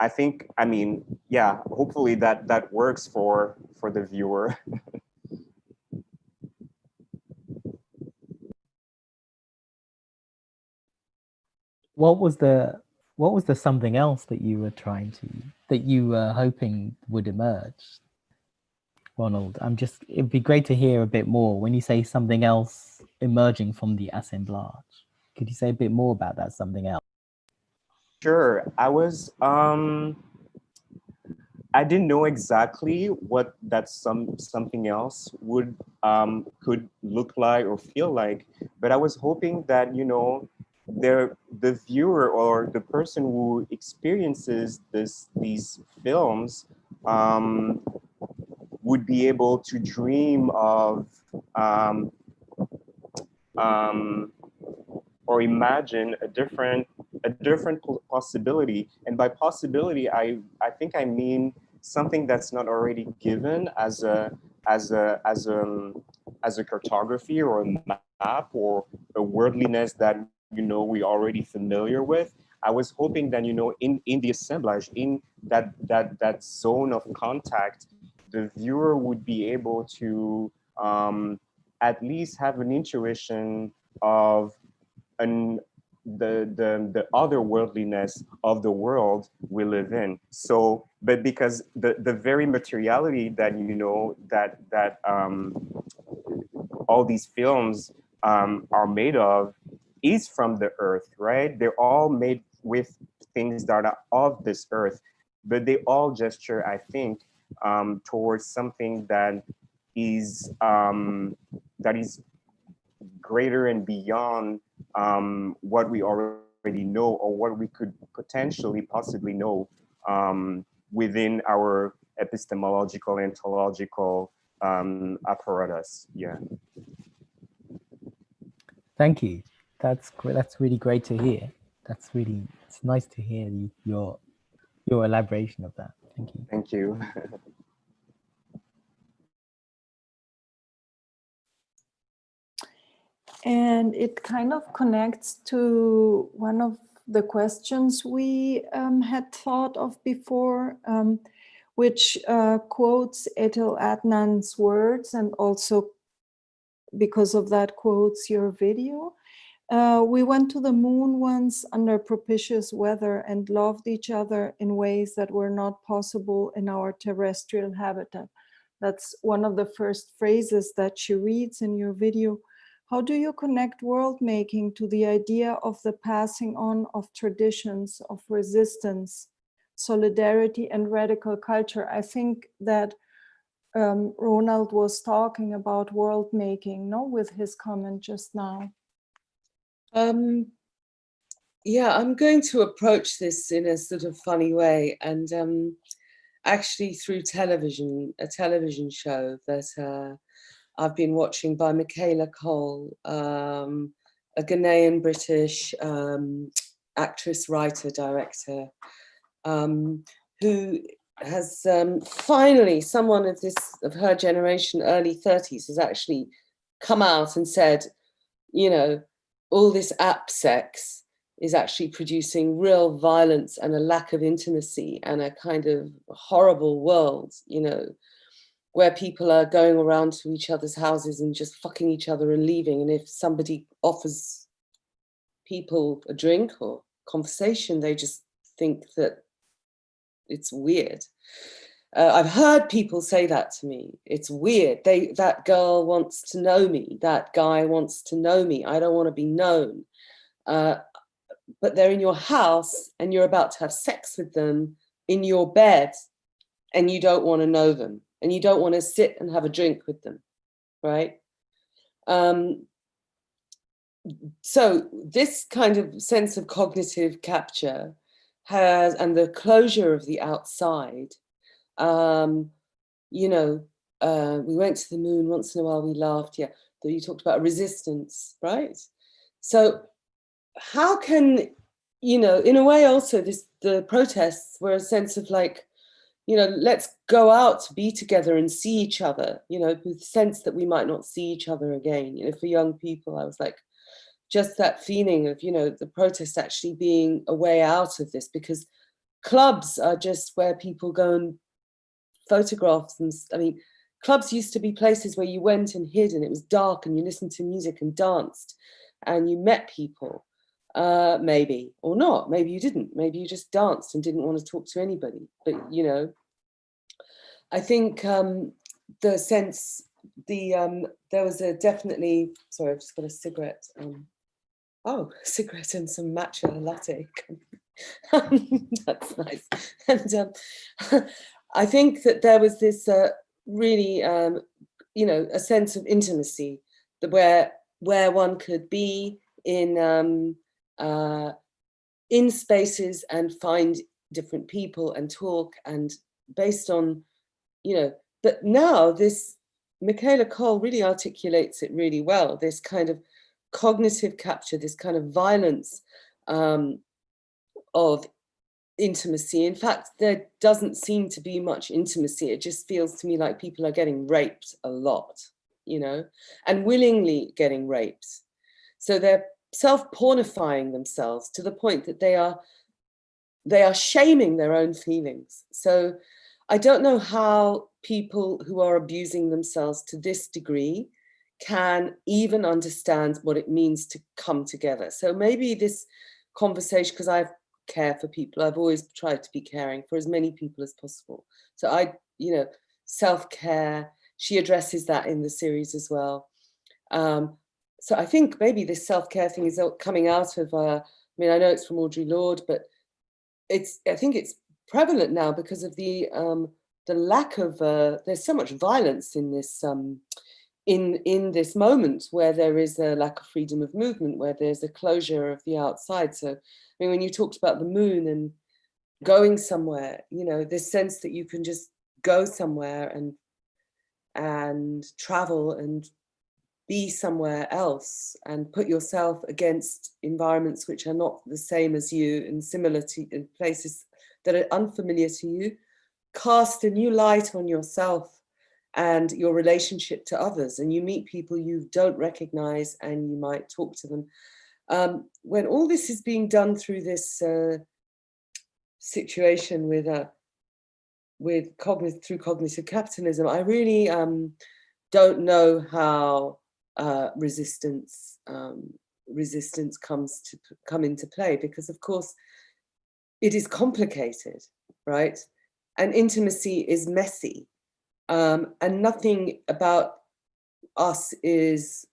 I think, I mean, yeah, hopefully that works for the viewer. What was the something else that you were hoping would emerge, Ronald? It'd be great to hear a bit more when you say something else emerging from the assemblage. Could you say a bit more about that something else? Sure. I didn't know exactly what that something else would could look like or feel like, but I was hoping that, you know, the viewer or the person who experiences these films would be able to dream of or imagine a different possibility. And by possibility, I think I mean something that's not already given as a cartography or a map or a worldliness that, you know, we already familiar with. I was hoping that, you know, in the assemblage, in that zone of contact, the viewer would be able to at least have an intuition of the otherworldliness of the world we live in. So, but because the very materiality that, you know, that all these films are made of is from the earth, right? They're all made with things that are of this earth, but they all gesture, I think, towards something that is greater and beyond what we already know or what we could potentially possibly know within our epistemological and ontological apparatus. Yeah. Thank you. That's really great to hear. It's nice to hear your elaboration of that. Thank you. Thank you. And it kind of connects to one of the questions we had thought of before, which quotes Etel Adnan's words, and also because of that quotes your video. We went to the moon once under propitious weather and loved each other in ways that were not possible in our terrestrial habitat. That's one of the first phrases that she reads in your video. How do you connect world making to the idea of the passing on of traditions, of resistance, solidarity, and radical culture? I think that Ronald was talking about world making, no, with his comment just now. Yeah, I'm going to approach this in a sort of funny way, and actually through television, a television show that I've been watching by Michaela Cole, a Ghanaian British actress, writer, director, who has finally, someone of her generation, early 30s, has actually come out and said, you know, all this app sex is actually producing real violence and a lack of intimacy and a kind of horrible world, you know, where people are going around to each other's houses and just fucking each other and leaving. And if somebody offers people a drink or conversation, they just think that it's weird. I've heard people say that to me. It's weird. That girl wants to know me. That guy wants to know me. I don't want to be known. But they're in your house and you're about to have sex with them in your bed and you don't want to know them and you don't want to sit and have a drink with them, right? So this kind of sense of cognitive capture has, and the closure of the outside, you know, we went to the moon once in a while, we laughed, yeah. So you talked about resistance, right? So how can, you know, in a way also the protests were a sense of like, you know, let's go out to be together and see each other, you know, with the sense that we might not see each other again. You know, for young people, I was like, just that feeling of, you know, the protest actually being a way out of this, because clubs are just where people go and photograph them. I mean, clubs used to be places where you went and hid and it was dark and you listened to music and danced and you met people. Maybe, or not, maybe you didn't, maybe you just danced and didn't want to talk to anybody. But, you know, I think the sense, there was a definitely, sorry, I've just got a cigarette. Oh, cigarette and some matcha latte. That's nice. And I think that there was this really, you know, a sense of intimacy, where one could be in spaces and find different people and talk, and based on, you know, but now this, Michaela Cole really articulates it really well, this kind of cognitive capture, this kind of violence of intimacy. In fact, there doesn't seem to be much intimacy. It just feels to me like people are getting raped a lot, you know, and willingly getting raped. So they're self-pornifying themselves to the point that they are shaming their own feelings. So I don't know how people who are abusing themselves to this degree can even understand what it means to come together. So maybe this conversation, because I care for people, I've always tried to be caring for as many people as possible. So I, you know, self-care, she addresses that in the series as well. So I think maybe this self-care thing is coming out of, I mean, I know it's from Audre Lorde, but I think it's prevalent now because of the lack of, there's so much violence in this, in this moment where there is a lack of freedom of movement, where there's a closure of the outside. So, I mean, when you talked about the moon and going somewhere, you know, this sense that you can just go somewhere and travel and be somewhere else and put yourself against environments which are not the same as you and similar to, in places that are unfamiliar to you, cast a new light on yourself and your relationship to others, and you meet people you don't recognize and you might talk to them. When all this is being done through this situation through cognitive capitalism, I really don't know how resistance come into play, because of course it is complicated, right? And intimacy is messy, and nothing about us is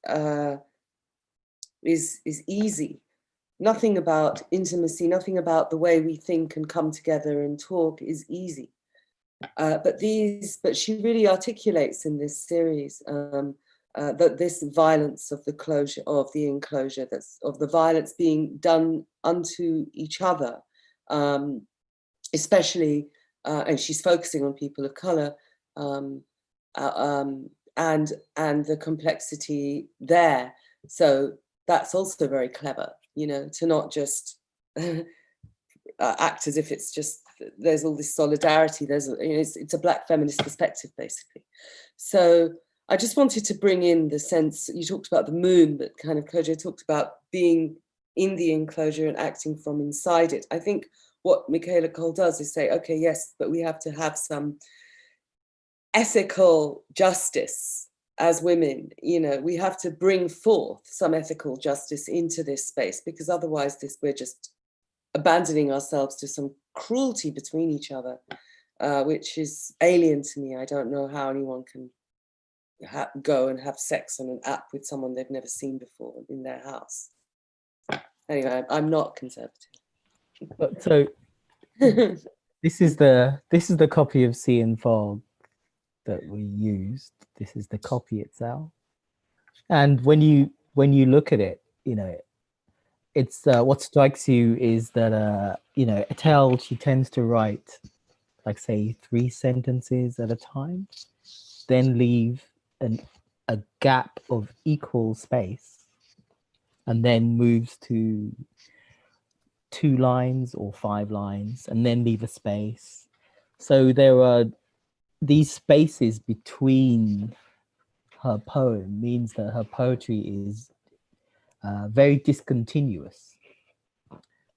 easy. Nothing about intimacy, nothing about the way we think and come together and talk is easy. But she really articulates in this series that this violence of the closure, of the enclosure, that's of the violence being done unto each other, especially, and she's focusing on people of color, and the complexity there. So that's also very clever, you know, to not just act as if it's just, there's all this solidarity, there's, you know, it's a Black feminist perspective, basically. So I just wanted to bring in the sense, you talked about the moon, but kind of Kodwo talked about being in the enclosure and acting from inside it. I think what Michaela Cole does is say, okay, yes, but we have to have some ethical justice as women, you know, we have to bring forth some ethical justice into this space, because otherwise we're just abandoning ourselves to some cruelty between each other, which is alien to me. I don't know how anyone can go and have sex on an app with someone they've never seen before in their house. Anyway, I'm not conservative. But so this is the copy of Sea and Fog that we used. This is the copy itself. And when you look at it, you know, it's what strikes you is that you know, Etel, she tends to write like, say, 3 sentences at a time, then leave a gap of equal space, and then moves to 2 lines or 5 lines, and then leave a space. So there are these spaces between her poem, means that her poetry is very discontinuous.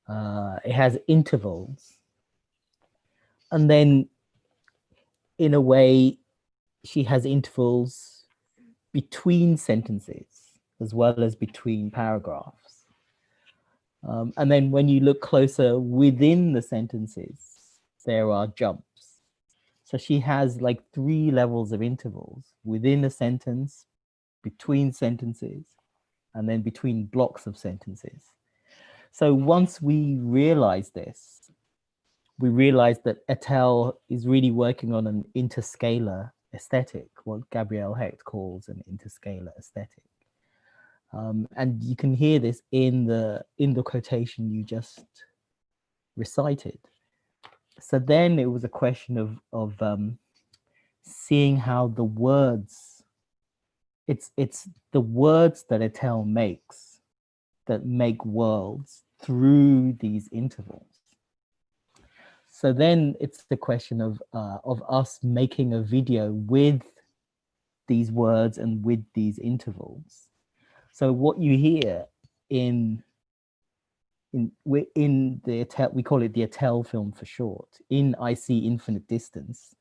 It has intervals, and then in a way she has intervals between sentences as well as between paragraphs. And then when you look closer within the sentences, there are jumps. So she has like 3 levels of intervals within a sentence, between sentences, and then between blocks of sentences. So once we realize this, we realize that Etel is really working on an interscalar aesthetic, what Gabrielle Hecht calls an interscalar aesthetic. And you can hear this in the quotation you just recited. So then it was a question of seeing how the words, it's the words that Etel makes that make worlds through these intervals. So then it's the question of us making a video with these words and with these intervals. So what you hear in the Etel, we call it the Etel film for short, in I See Infinite Distance,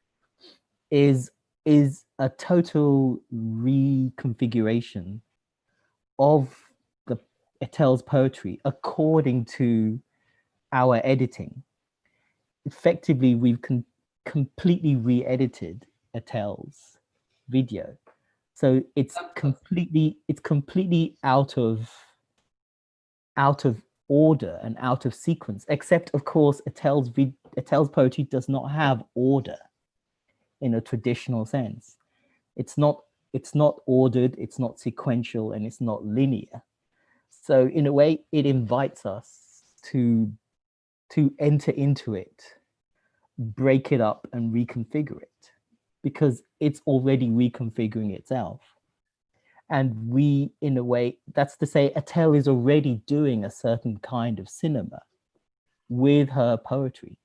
is a total reconfiguration of the Etel's poetry according to our editing. Effectively, we've completely re-edited Etel's video, so it's completely out of order and out of sequence. Except, of course, Etel's poetry does not have order in a traditional sense. It's not ordered, it's not sequential, and it's not linear. So in a way, it invites us to enter into it, break it up and reconfigure it, because it's already reconfiguring itself. And we, in a way, that's to say, Etel is already doing a certain kind of cinema with her poetry.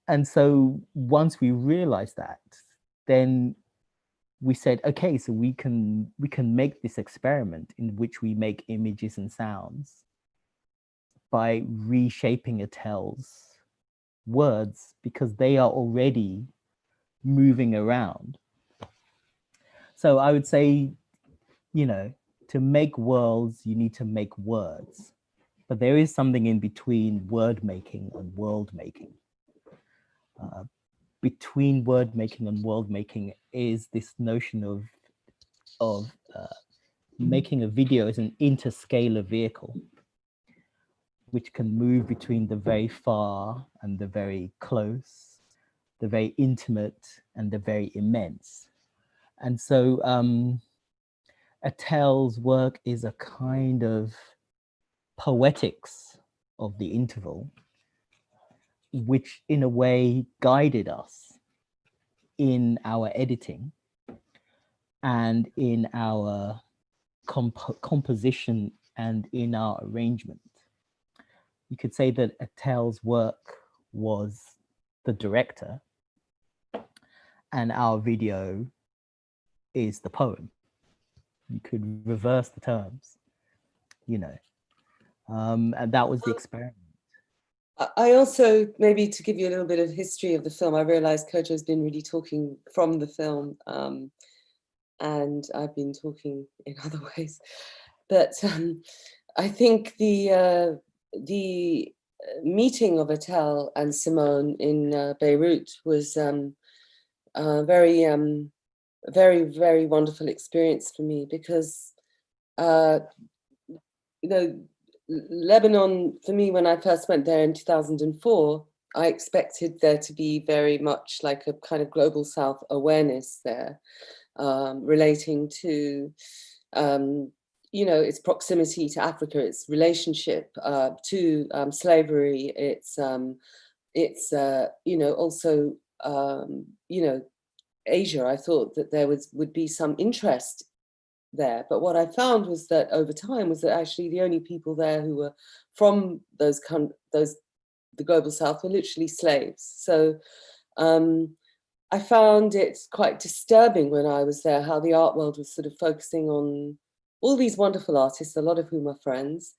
And so once we realized that, then we said, okay, so we can make this experiment in which we make images and sounds by reshaping Etel's words, because they are already moving around. So I would say, you know, to make worlds, you need to make words. But there is something in between word making and world making. Between word making and world making is this notion of making a video as an interscalar vehicle, which can move between the very far and the very close, the very intimate and the very immense. And so Attell's work is a kind of poetics of the interval, which in a way guided us in our editing and in our composition and in our arrangement. You could say that Attell's work was the director and our video is the poem. You could reverse the terms, you know, and that was the experiment. I also, maybe to give you a little bit of history of the film, I realized Kodwo has been really talking from the film, and I've been talking in other ways. But I think the meeting of Attell and Simone in Beirut was a very, very wonderful experience for me, because you know, Lebanon, for me, when I first went there in 2004, I expected there to be very much like a kind of global South awareness there, relating to, you know, its proximity to Africa, its relationship to slavery, its you know, also, you know, Asia. I thought that there would be some interest there, but what I found was that over time was that actually the only people there who were from the global South were literally slaves. So I found it quite disturbing when I was there how the art world was sort of focusing on all these wonderful artists, a lot of whom are friends,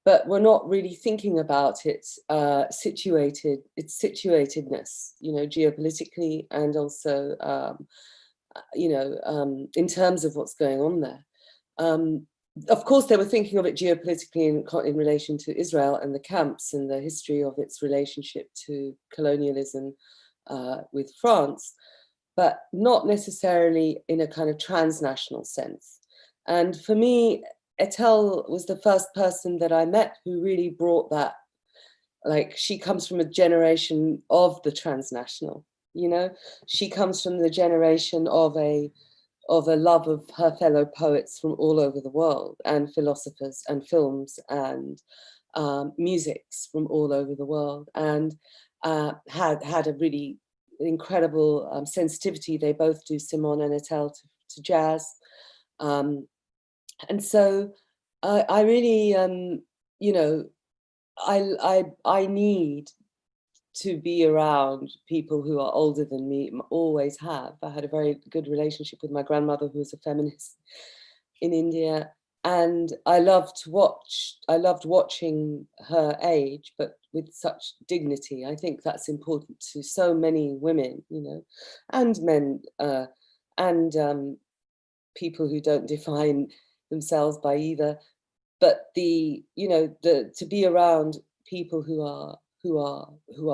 but we're not really thinking about its situatedness, you know, geopolitically, and also you know, in terms of what's going on there. Of course, they were thinking of it geopolitically in relation to Israel and the camps and the history of its relationship to colonialism with France, but not necessarily in a kind of transnational sense. And for me, Attell was the first person that I met who really brought that, like, she comes from a generation of the transnational. You know, she comes from the generation of a love of her fellow poets from all over the world, and philosophers and films and musics from all over the world, and had a really incredible sensitivity. They both do, Simone and Attell, to jazz. And so I really, you know, I need to be around people who are older than me, always have. I had a very good relationship with my grandmother, who was a feminist in India, and I loved watching her age, but with such dignity. I think that's important to so many women, you know, and men, and people who don't define themselves by either. But you know, to be around people who are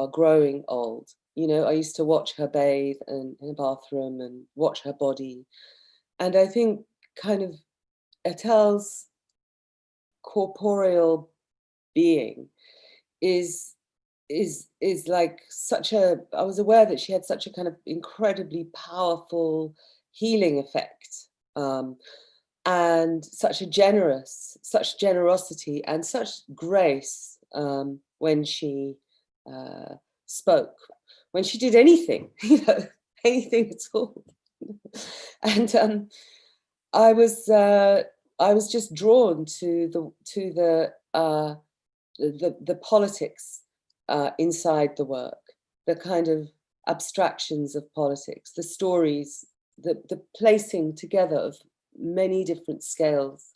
growing old. You know, I used to watch her bathe in a bathroom and watch her body. And I think kind of Attell's corporeal being is like such a, I was aware that she had such a kind of incredibly powerful healing effect, and such generosity and such grace when she spoke, when she did anything, you know, anything at all. And I was just drawn to the politics inside the work, the kind of abstractions of politics, the stories, the placing together of many different scales.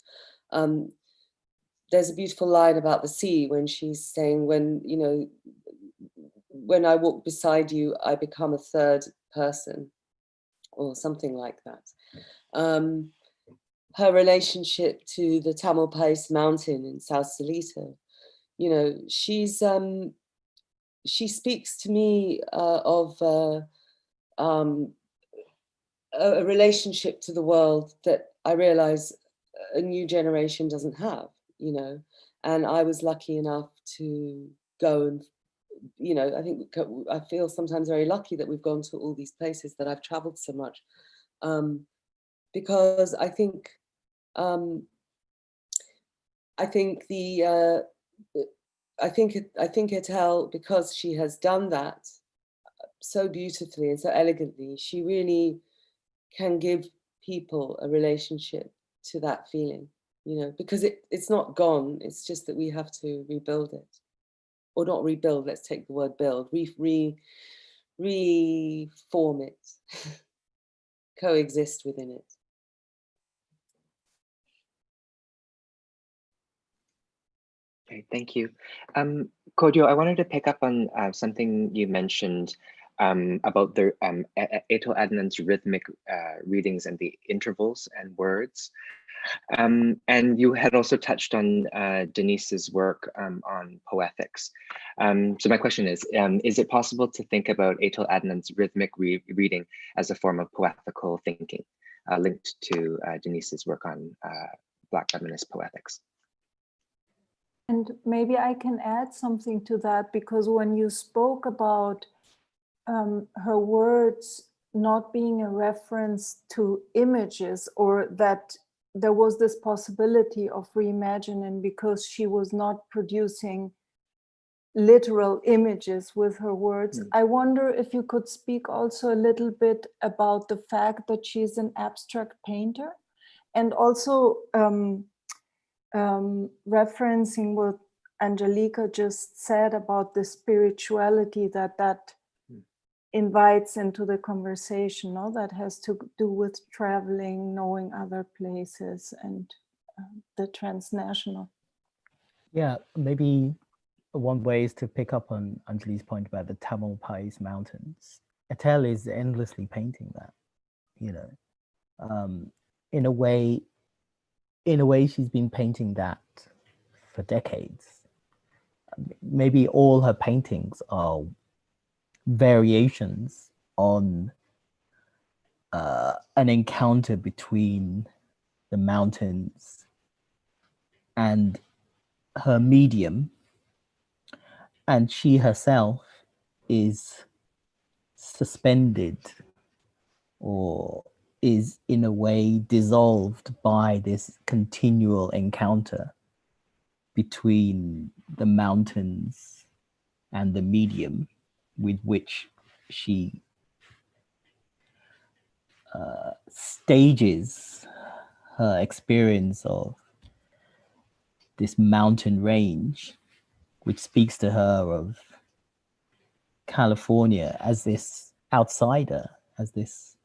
There's a beautiful line about the sea when she's saying, when, you know, when I walk beside you, I become a third person, or something like that. Her relationship to the Tamalpais mountain in South Seletar, you know, she speaks to me of a relationship to the world that I realize a new generation doesn't have, you know. And I was lucky enough to go and, you know, I feel sometimes very lucky that we've gone to all these places, that I've traveled so much, because I think I think Etel, because she has done that so beautifully and so elegantly, she really can give people a relationship to that feeling, you know, because it's not gone. It's just that we have to rebuild it, or not rebuild. Let's take the word build. Reform it, coexist within it. Okay, thank you. Kodwo, I wanted to pick up on something you mentioned about the Etel Adnan's rhythmic readings and the intervals and words. And you had also touched on Denise's work on poetics. So my question is it possible to think about Etel Adnan's rhythmic reading as a form of poetical thinking linked to Denise's work on Black feminist poetics? And maybe I can add something to that, because when you spoke about her words not being a reference to images, or that there was this possibility of reimagining because she was not producing literal images with her words. I wonder if you could speak also a little bit about the fact that she's an abstract painter, and also referencing what Anjalika just said about the spirituality that invites into the conversation, no? That has to do with traveling, knowing other places, and the transnational. Yeah, maybe one way is to pick up on Anjali's point about the Tamalpais Mountains. Etel is endlessly painting that, you know. In a way, she's been painting that for decades. Maybe all her paintings are variations on an encounter between the mountains and her medium, and she herself is suspended or is in a way dissolved by this continual encounter between the mountains and the medium with which she stages her experience of this mountain range, which speaks to her of California as this outsider, as this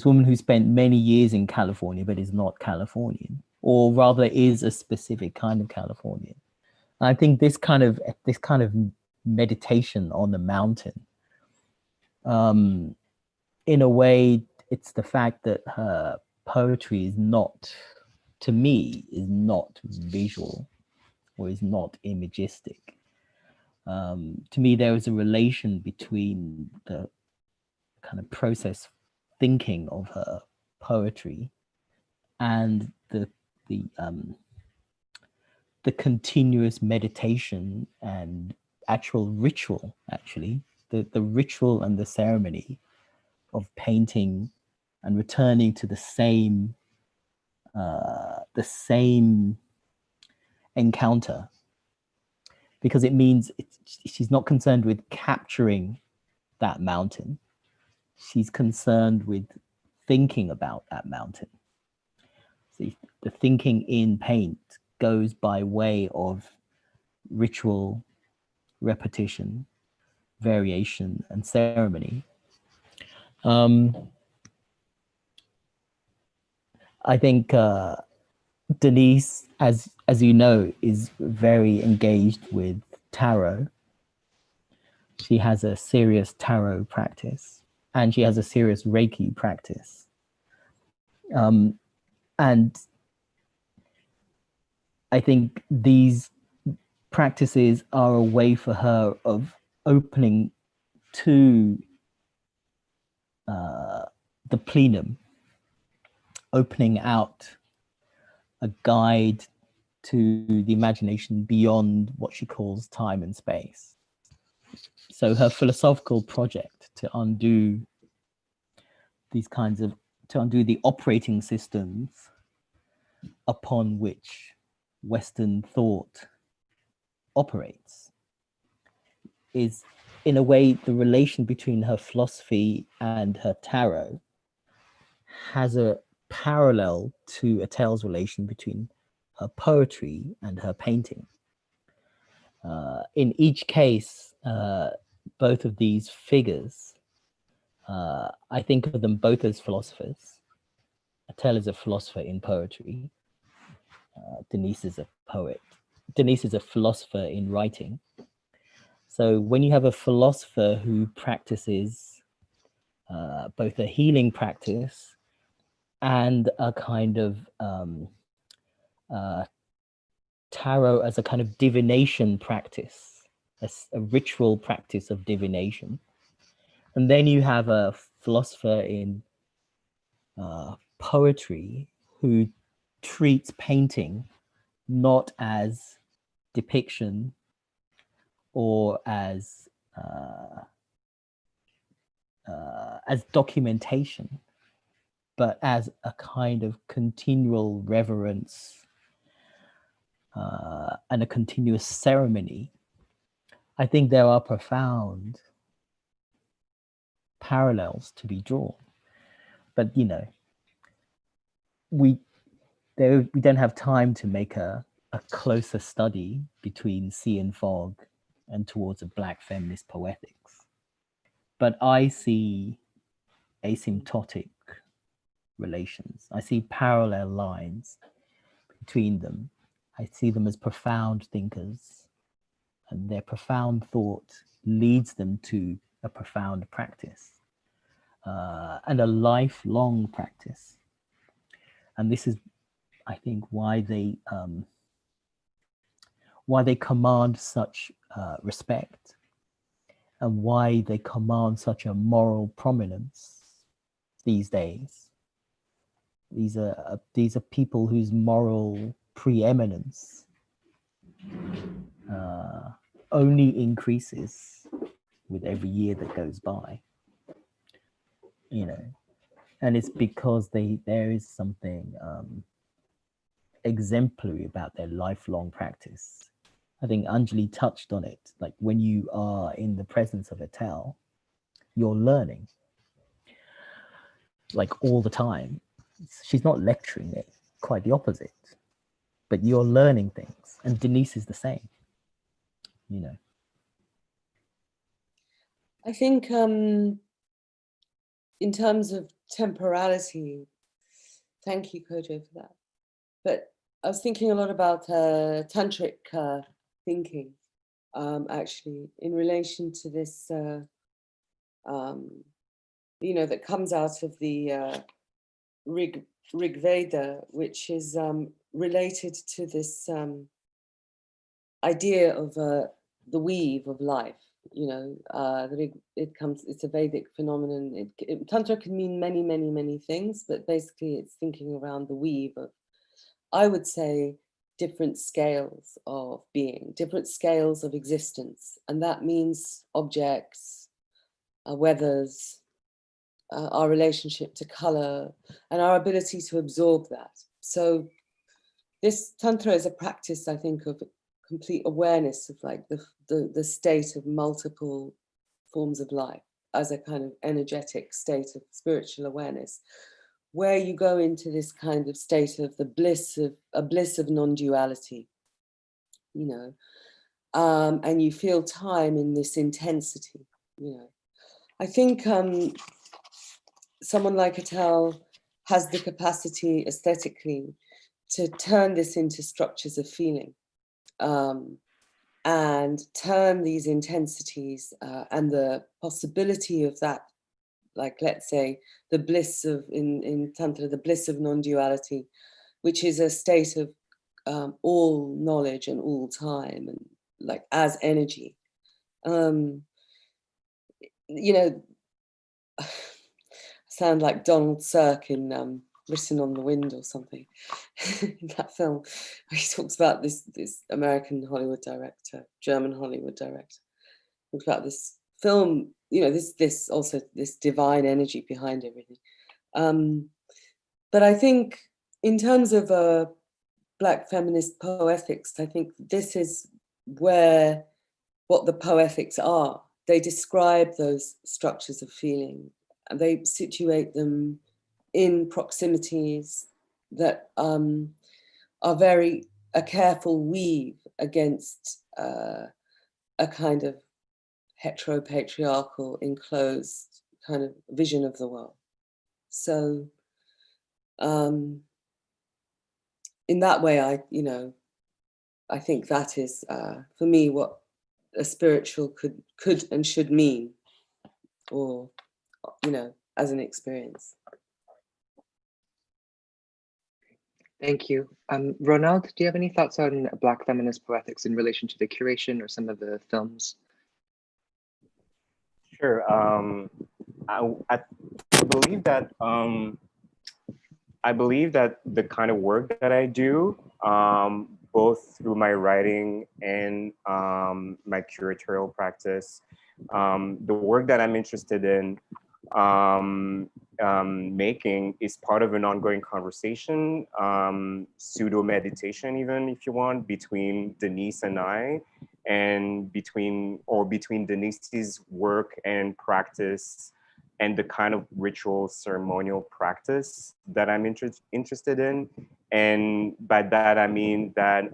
woman who spent many years in California but is not Californian, or rather is a specific kind of Californian. And I think this kind of meditation on the mountain, in a way, it's the fact that her poetry is not, to me, is not visual or is not imagistic. To me, there is a relation between the kind of process thinking of her poetry and the continuous meditation and actual ritual, the ritual and the ceremony of painting and returning to the same encounter, because it means she's not concerned with capturing that mountain. She's concerned with thinking about that mountain. See, the thinking in paint goes by way of ritual, repetition, variation, and ceremony. I think Denise, as you know, is very engaged with tarot. She has a serious tarot practice, and she has a serious Reiki practice. And I think these practices are a way for her of opening to the plenum, opening out a guide to the imagination beyond what she calls time and space. So her philosophical project to undo the operating systems upon which Western thought operates is, in a way, the relation between her philosophy and her tarot has a parallel to Attel's relation between her poetry and her painting. In each case, both of these figures, I think of them both as philosophers. Attel is a philosopher in poetry. Denise is a poet. Denise is a philosopher in writing. So when you have a philosopher who practices both a healing practice and a kind of tarot as a kind of divination practice, a ritual practice of divination, and then you have a philosopher in poetry who treats painting not as depiction or as documentation, but as a kind of continual reverence and a continuous ceremony. I think there are profound parallels to be drawn, but you know, we don't have time to make a closer study between Sea and Fog and Towards a Black Feminist Poetics. But I see asymptotic relations. I see parallel lines between them. I see them as profound thinkers, and their profound thought leads them to a profound practice and a lifelong practice. And this is, I think, why they command such respect, and why they command such a moral prominence these days. These are people whose moral preeminence only increases with every year that goes by, you know, and it's because there is something exemplary about their lifelong practice. I think Anjali touched on it. Like when you are in the presence of Attel, you're learning, like all the time. She's not lecturing it, quite the opposite, but you're learning things. And Denise is the same, you know. I think in terms of temporality, thank you, Kodwo, for that. But I was thinking a lot about tantric thinking, actually, in relation to this, you know, that comes out of the Rig Veda, which is related to this idea of the weave of life. You know, it's a Vedic phenomenon. Tantra can mean many, many, many things, but basically it's thinking around the weave of, I would say, different scales of being, different scales of existence. And that means objects, weathers, our relationship to color, and our ability to absorb that. So this Tantra is a practice, I think, of complete awareness of like the state of multiple forms of life as a kind of energetic state of spiritual awareness, where you go into this kind of state of the bliss of non-duality, you know, and you feel time in this intensity, you know. I think someone like Attel has the capacity aesthetically to turn this into structures of feeling, and turn these intensities and the possibility of that, like, let's say, the bliss of, in Tantra, the bliss of non-duality, which is a state of all knowledge and all time, and like as energy. You know, sound like Donald Sirk in Written on the Wind or something, in that film. He talks about this American Hollywood director, German Hollywood director, talks about this film, you know, this also this divine energy behind everything. But I think in terms of Black feminist poetics, I think this is where what the poetics are. They describe those structures of feeling and they situate them in proximities that are very a careful weave against a kind of heteropatriarchal, enclosed kind of vision of the world. So in that way, I think that is, for me, what a spiritual could and should mean, or, as an experience. Thank you. Ronald, do you have any thoughts on Black feminist poetics in relation to the curation or some of the films? Sure. I believe that the kind of work that I do, both through my writing and my curatorial practice, the work that I'm interested in making is part of an ongoing conversation, pseudo meditation, even if you want, between Denise and I, and between Denise's work and practice and the kind of ritual ceremonial practice that I'm interested in. And by that, I mean that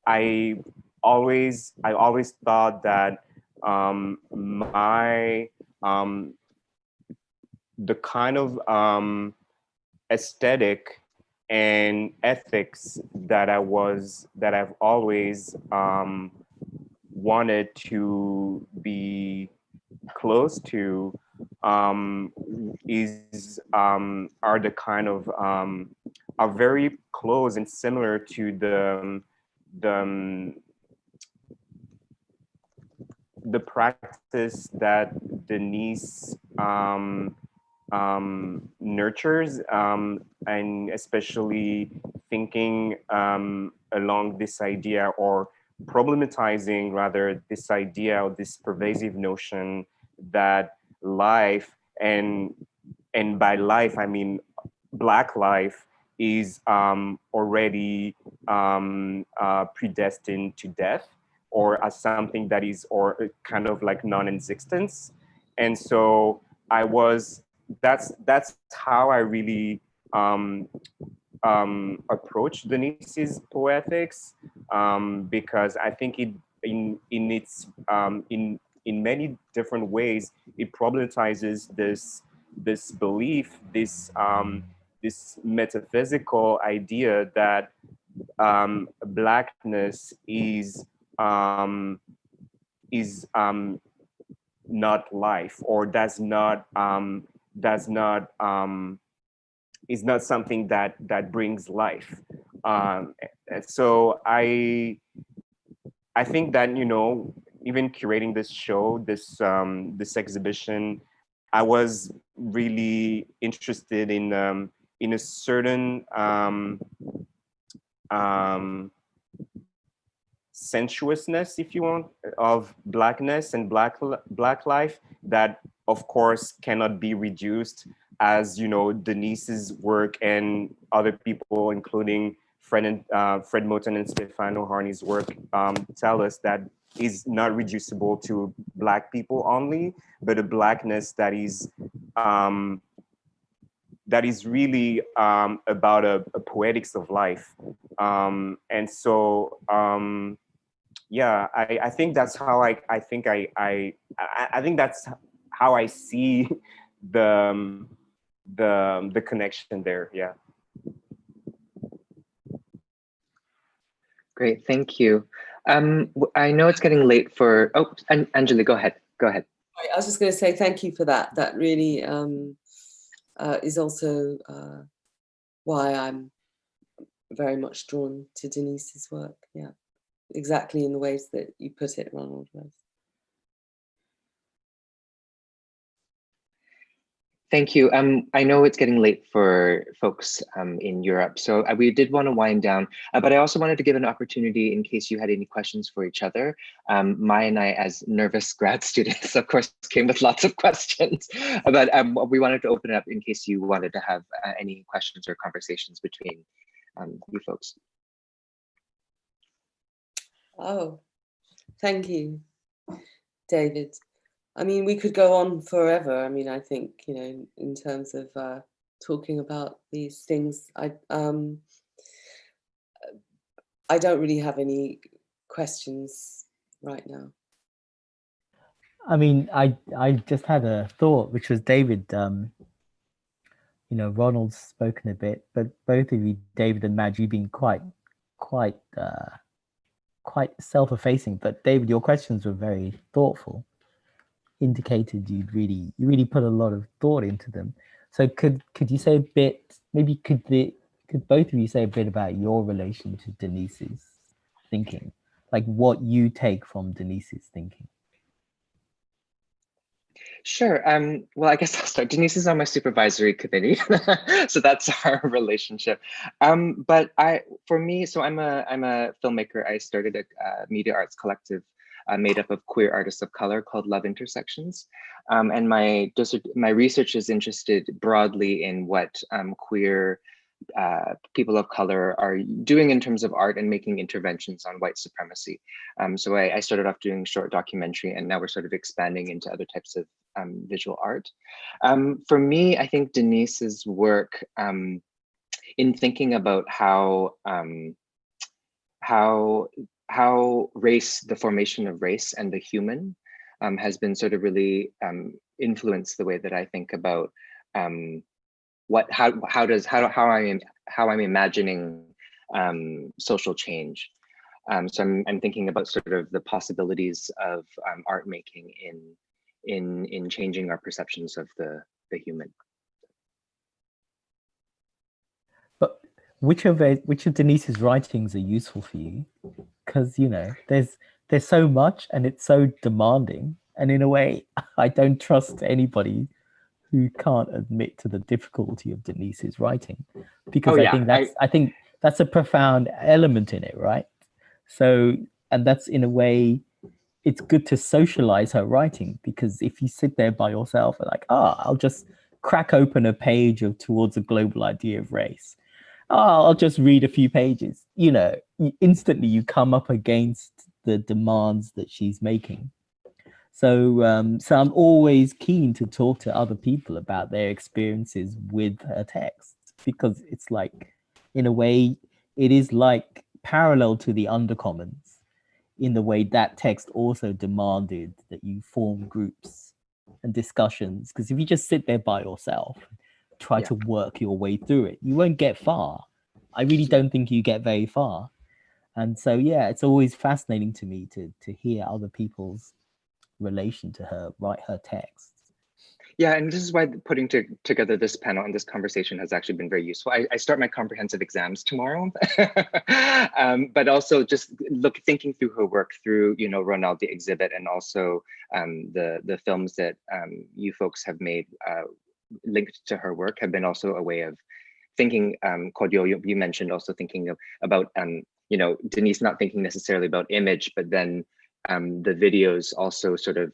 I always thought that the kind of aesthetic and ethics that I've always wanted to be close to are the kind of are very close and similar to the practice that Denise nurtures, and especially thinking along this idea, or problematizing rather this idea, or this pervasive notion that life, and by life I mean Black life, is already predestined to death, or as something that is, or kind of like non-existence. And so that's how I really approach Denise's poetics, because I think it in many different ways it problematizes this belief, this metaphysical idea that Blackness is not life, or is not something that brings life. So I think that, even curating this show, this exhibition, I was really interested in a certain sensuousness, if you want, of Blackness and Black life, that of course cannot be reduced, as Denise's work and other people, including Fred Moten and Stefano Harney's work, tell us that is not reducible to Black people only, but a Blackness that is really about a poetics of life. And so yeah, I think that's how I think that's how I see the connection there. Yeah. Great, thank you. I know it's getting late for, Anjali, go ahead. I was just going to say thank you for that. That really is also why I'm very much drawn to Denise's work. Yeah, exactly in the ways that you put it, Ronald Rose. Thank you. I know it's getting late for folks in Europe, so we did want to wind down, but I also wanted to give an opportunity in case you had any questions for each other. Maya and I, as nervous grad students, of course, came with lots of questions, but we wanted to open it up in case you wanted to have any questions or conversations between you folks. Oh, thank you, David. I mean, we could go on forever. I mean, I think, you know, in terms of talking about these things, I don't really have any questions right now. I mean, I just had a thought, which was David, you know, Ronald's spoken a bit, but both of you, David and Mad, you've been quite self-effacing. But David, your questions were very thoughtful, indicated you really put a lot of thought into them. So could you say a bit, maybe could both of you say a bit about your relation to Denise's thinking, like what you take from Denise's thinking? Sure. Well, I guess I'll start. Denise is on my supervisory committee, so that's our relationship. But for me, so I'm a filmmaker. I started a media arts collective made up of queer artists of color called Love Intersections, and my research is interested broadly in what queer people of color are doing in terms of art and making interventions on white supremacy. So I started off doing short documentary, and now we're sort of expanding into other types of visual art. For me, I think Denise's work in thinking about how race, the formation of race and the human has been sort of really influenced the way that I think about how I'm imagining social change. So I'm thinking about sort of the possibilities of art making in changing our perceptions of the human. But which of Denise's writings are useful for you? Because, you know, there's so much and it's so demanding, and in a way I don't trust anybody who can't admit to the difficulty of Denise's writing, because I think that's a profound element in it, right? So, and that's, in a way, it's good to socialize her writing, because if you sit there by yourself and like, I'll just crack open a page of Towards a Global Idea of Race, I'll just read a few pages, you know, instantly you come up against the demands that she's making. So I'm always keen to talk to other people about their experiences with her text, because it's like, in a way, it is like parallel to the Undercommons, in the way that text also demanded that you form groups and discussions. Because if you just sit there by yourself, try to work your way through it, you won't get far. I really don't think you get very far. And so, yeah, it's always fascinating to me to hear other people's relation to her texts. Yeah, and this is why putting together this panel and this conversation has actually been very useful. I start my comprehensive exams tomorrow, but also just thinking through her work, through, you know, Ronald, the exhibit, and also the films that you folks have made linked to her work have been also a way of thinking. Kodwo, you mentioned also thinking about you know, Denise not thinking necessarily about image, but then the videos also sort of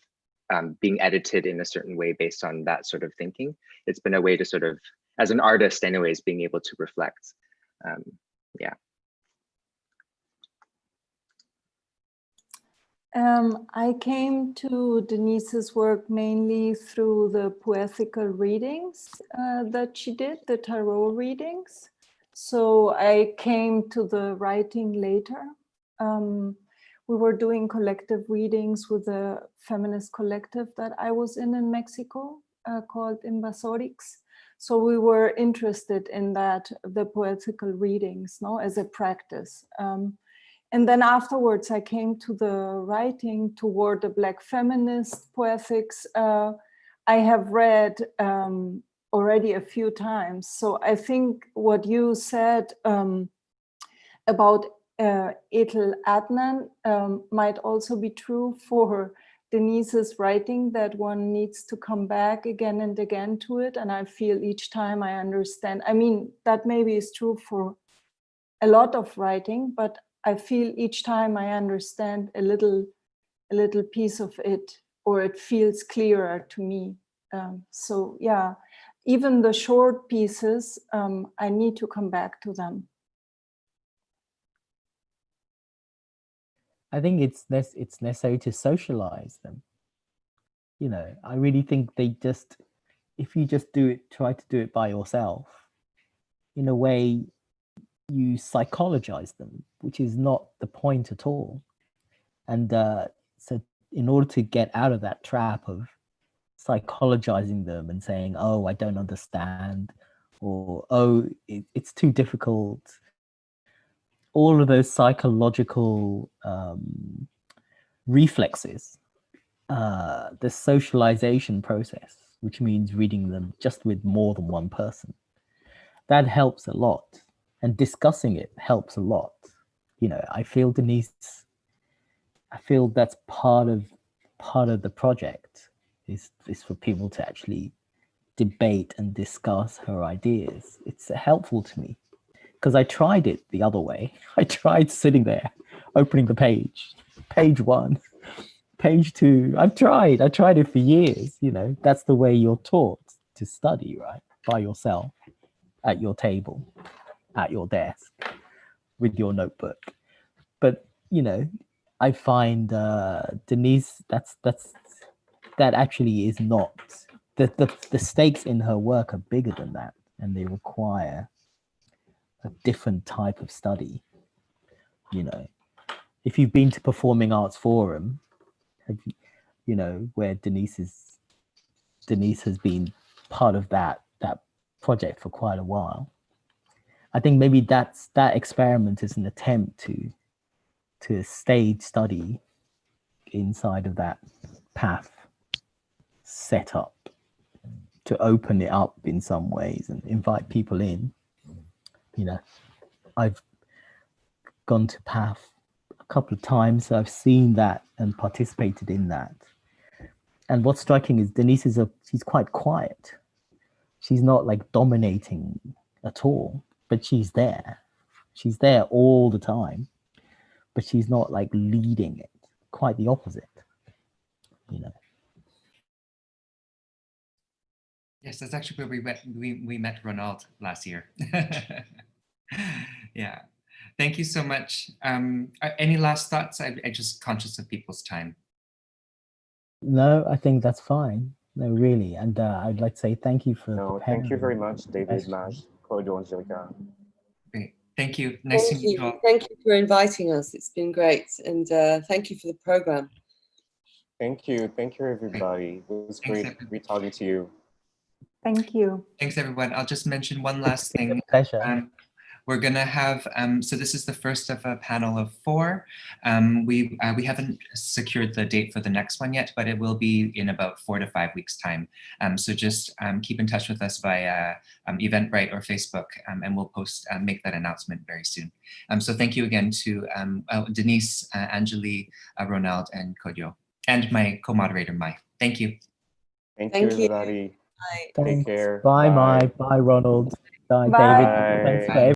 being edited in a certain way based on that sort of thinking. It's been a way to sort of, as an artist anyways, being able to reflect. Yeah. I came to Denise's work mainly through the poetical readings that she did, the tarot readings. So I came to the writing later. We were doing collective readings with a feminist collective that I was in Mexico called Invasorics. So we were interested in that, the poetical readings, no, as a practice. And then afterwards, I came to the writing toward the Black feminist poetics. I have read already a few times. So I think what you said about Etel Adnan might also be true for Denise's writing, that one needs to come back again and again to it. And I feel each time I understand. I mean, that maybe is true for a lot of writing, but I feel each time I understand a little piece of it, or it feels clearer to me. So yeah, even the short pieces, I need to come back to them. I think it's necessary to socialize them. You know, I really think if you just try to do it by yourself, in a way, you psychologize them, which is not the point at all. And so in order to get out of that trap of psychologizing them and saying, oh, I don't understand, or oh, it's too difficult, all of those psychological reflexes, the socialization process, which means reading them just with more than one person, that helps a lot. And discussing it helps a lot. You know, I feel that's part of the project is for people to actually debate and discuss her ideas. It's helpful to me because I tried it the other way. I tried sitting there, opening the page 1, page 2. I tried it for years. You know, that's the way you're taught to study, right? By yourself, at your table, at your desk, with your notebook. But, you know, I find Denise, that actually is not, the stakes in her work are bigger than that, and they require a different type of study. You know, if you've been to Performing Arts Forum, you know, where Denise has been part of that project for quite a while. I think maybe that experiment is an attempt to stage study inside of that path set up, to open it up in some ways and invite people in. You know, I've gone to PATH a couple of times, so I've seen that and participated in that. And what's striking is Denise she's quite quiet. She's not like dominating at all, but she's there. She's there all the time, but she's not like leading it. Quite the opposite, you know. Yes, that's actually where we met Ronald last year. Yeah, thank you so much. Any last thoughts? I'm just conscious of people's time. No, I think that's fine. No, really. And I'd like to say thank you for preparing. Thank you very much, David, Maj, Kodwo, Anjalika. Great. Thank you. Nice to meet you all. Thank you for inviting us. It's been great. And thank you for the program. Thank you. Thank you, everybody. It was great talking to you. Thank you. Thanks, everyone. I'll just mention one last thing. Pleasure. We're going to have, so this is the first of a panel of 4. We haven't secured the date for the next one yet, but it will be in about 4 to 5 weeks' time. So just keep in touch with us via Eventbrite or Facebook, and we'll make that announcement very soon. So thank you again to Denise, Anjali, Ronald, and Kodwo, and my co-moderator, Mai. Thank you. Thank you, everybody. Bye. Take care. Bye, Mai. Bye, Ronald. Bye, Bye. David. Thanks for everything.